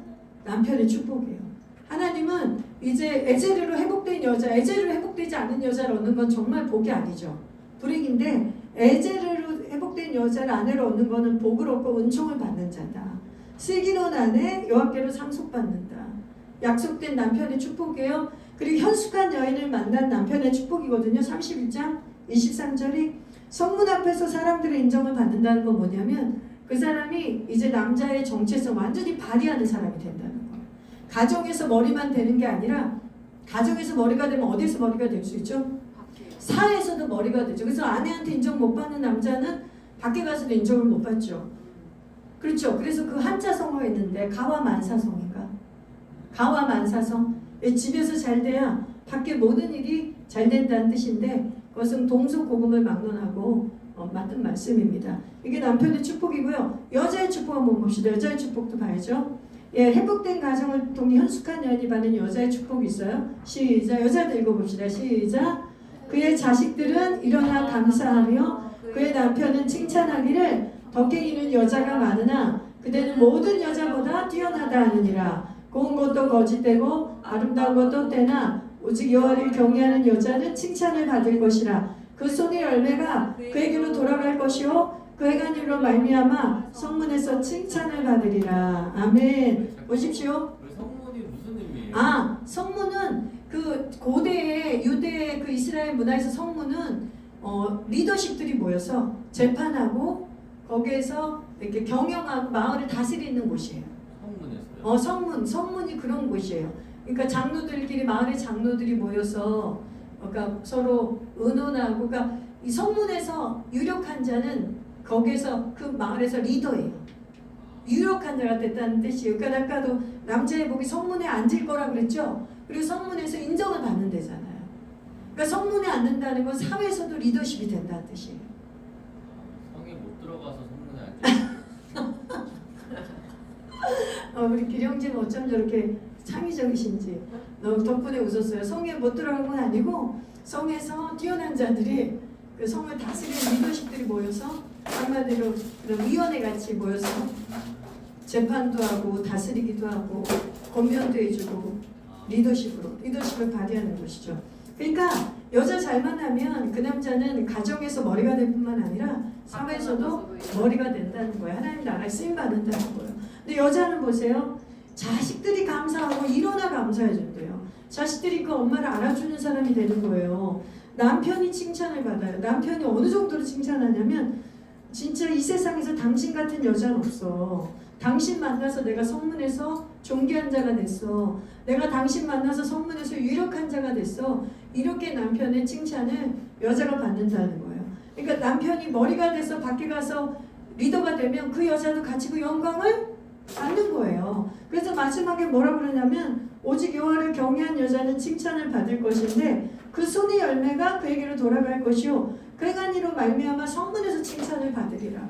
남편의 축복이에요. 하나님은 이제 에제르로 회복된 여자, 에제르로 회복되지 않은 여자를 얻는 건 정말 복이 아니죠. 불행인데 에제르로 회복된 여자를 아내로 얻는 거는 복을 얻고 은총을 받는 자다. 슬기로운 아내 여호와께로 상속받는다. 약속된 남편의 축복이에요. 그리고 현숙한 여인을 만난 남편의 축복이거든요. 31장 23절이 성문 앞에서 사람들의 인정을 받는다는 건 뭐냐면 그 사람이 이제 남자의 정체성 완전히 발휘하는 사람이 된다는 거예요. 가정에서 머리만 되는 게 아니라 가정에서 머리가 되면 어디서 머리가 될 수 있죠? 밖에. 사회에서도 머리가 되죠. 그래서 아내한테 인정 못 받는 남자는 밖에 가서도 인정을 못 받죠. 그렇죠. 그래서 그 한자 성어가 있는데 가와 만사성인가? 가와 만사성. 집에서 잘 돼야 밖에 모든 일이 잘 된다는 뜻인데 그것은 동서고금을 막론하고 맞는 말씀입니다. 이게 남편의 축복이고요. 여자의 축복 한번 봅시다. 여자의 축복도 봐야죠. 예, 회복된 가정을 통해 현숙한 여인이 받는 여자의 축복이 있어요. 시작. 여자도 읽어봅시다. 시작. 그의 자식들은 일어나 감사하며 그의 남편은 칭찬하기를 덕행이는 여자가 많으나 그대는 모든 여자보다 뛰어나다 하느니라. 고운 것도 거짓되고 아름다운 것도 때나 오직 여호와를 경외하는 여자는 칭찬을 받을 것이라. 그 손의 열매가 그에게로 돌아갈 것이요 그 행한일로 말미암아 성문에서 칭찬을 받으리라. 아멘. 보십시오. 그 성문이 무슨 의미예요? 성문은 그 고대의 유대 그 이스라엘 문화에서 성문은 리더십들이 모여서 재판하고 거기에서 이렇게 경영하고 마을을 다스리는 곳이에요. 성문에서요? 성문이 그런 곳이에요. 그러니까 장로들끼리 마을의 장로들이 모여서 그러니까 서로 의논하고 그러니까 이 성문에서 유력한 자는 거기에서 그 마을에서 리더예요. 유력한 자가 됐다는 뜻이에요. 그러니까 아까도 남자의 복이 성문에 앉을 거라 그랬죠. 그리고 성문에서 인정을 받는 데잖아요. 그러니까 성문에 앉는다는 건 사회에서도 리더십이 된다는 뜻이에요. 성에 못 들어가서 성문에 앉아. 우리 기령진 어쩜 저렇게 창의적이신지 너무 덕분에 웃었어요. 성에 못 들어간 건 아니고 성에서 뛰어난 자들이 그 성을 다스리는 리더십들이 모여서 한마디로 그런 위원회 같이 모여서 재판도 하고 다스리기도 하고 권면도 해주고 리더십을 발휘하는 것이죠. 그러니까 여자 잘만 하면 그 남자는 가정에서 머리가 될 뿐만 아니라 사회에서도 머리가 된다는 거예요. 하나님 나라에 쓰임 받는다는 거예요. 근데 여자는 보세요. 자식들이 감사하고 일어나 감사해 준대요. 자식들이 그 엄마를 알아주는 사람이 되는 거예요. 남편이 칭찬을 받아요. 남편이 어느 정도로 칭찬하냐면 진짜 이 세상에서 당신 같은 여자는 없어. 당신 만나서 내가 성문에서 존귀한 자가 됐어. 내가 당신 만나서 성문에서 유력한 자가 됐어. 이렇게 남편의 칭찬을 여자가 받는다는 거예요. 그러니까 남편이 머리가 돼서 밖에 가서 리더가 되면 그 여자도 같이 그 영광을 받는 거예요. 그래서 마지막에 뭐라 그러냐면 오직 여호와를 경외한 여자는 칭찬을 받을 것인데 그 손의 열매가 그에게로 돌아갈 것이요 그 행한이로 말미암아 성문에서 칭찬을 받으리라.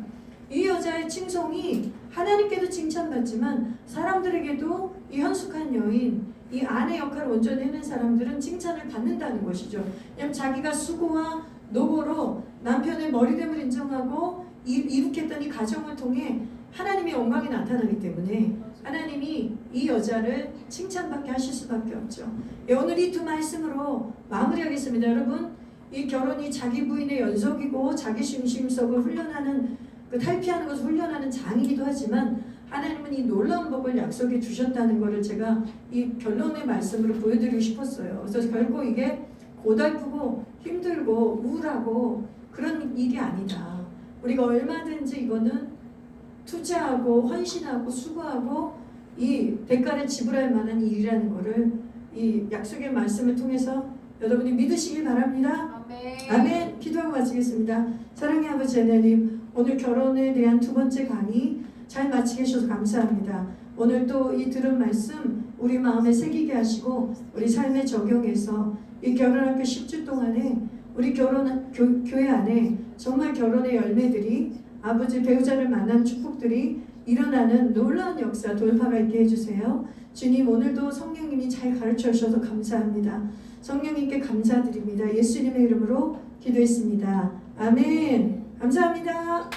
이 여자의 칭송이 하나님께도 칭찬받지만 사람들에게도 이 현숙한 여인, 이 아내 역할을 온전히 해낸 사람들은 칭찬을 받는다는 것이죠. 왜냐하면 자기가 수고와 노고로 남편의 머리됨을 인정하고 이룩했던 이 가정을 통해 하나님의 영광이 나타나기 때문에 하나님이 이 여자를 칭찬받게 하실 수밖에 없죠. 오늘 이 두 말씀으로 마무리하겠습니다. 여러분, 이 결혼이 자기 부인의 연속이고 자기 중심성을 훈련하는 그 탈피하는 것을 훈련하는 장이기도 하지만 하나님은 이 놀라운 복을 약속해 주셨다는 것을 제가 이 결론의 말씀으로 보여드리고 싶었어요. 그래서 결코 이게 고달프고 힘들고 우울하고 그런 일이 아니다. 우리가 얼마든지 이거는 투자하고 헌신하고 수고하고 이 대가를 지불할 만한 일이라는 것을 이 약속의 말씀을 통해서 여러분이 믿으시길 바랍니다. 아멘. 아멘. 기도하고 마치겠습니다. 사랑의 아버지 하나님, 오늘 결혼에 대한 두 번째 강의 잘 마치게 해주셔서 감사합니다. 오늘 또 이 들은 말씀 우리 마음에 새기게 하시고 우리 삶에 적용해서 이 결혼학교 10주 동안에 우리 교회 안에 정말 결혼의 열매들이 아버지 배우자를 만난 축복들이 일어나는 놀라운 역사 돌파가 있게 해주세요. 주님, 오늘도 성령님이 잘 가르쳐 주셔서 감사합니다. 성령님께 감사드립니다. 예수님의 이름으로 기도했습니다. 아멘. 감사합니다.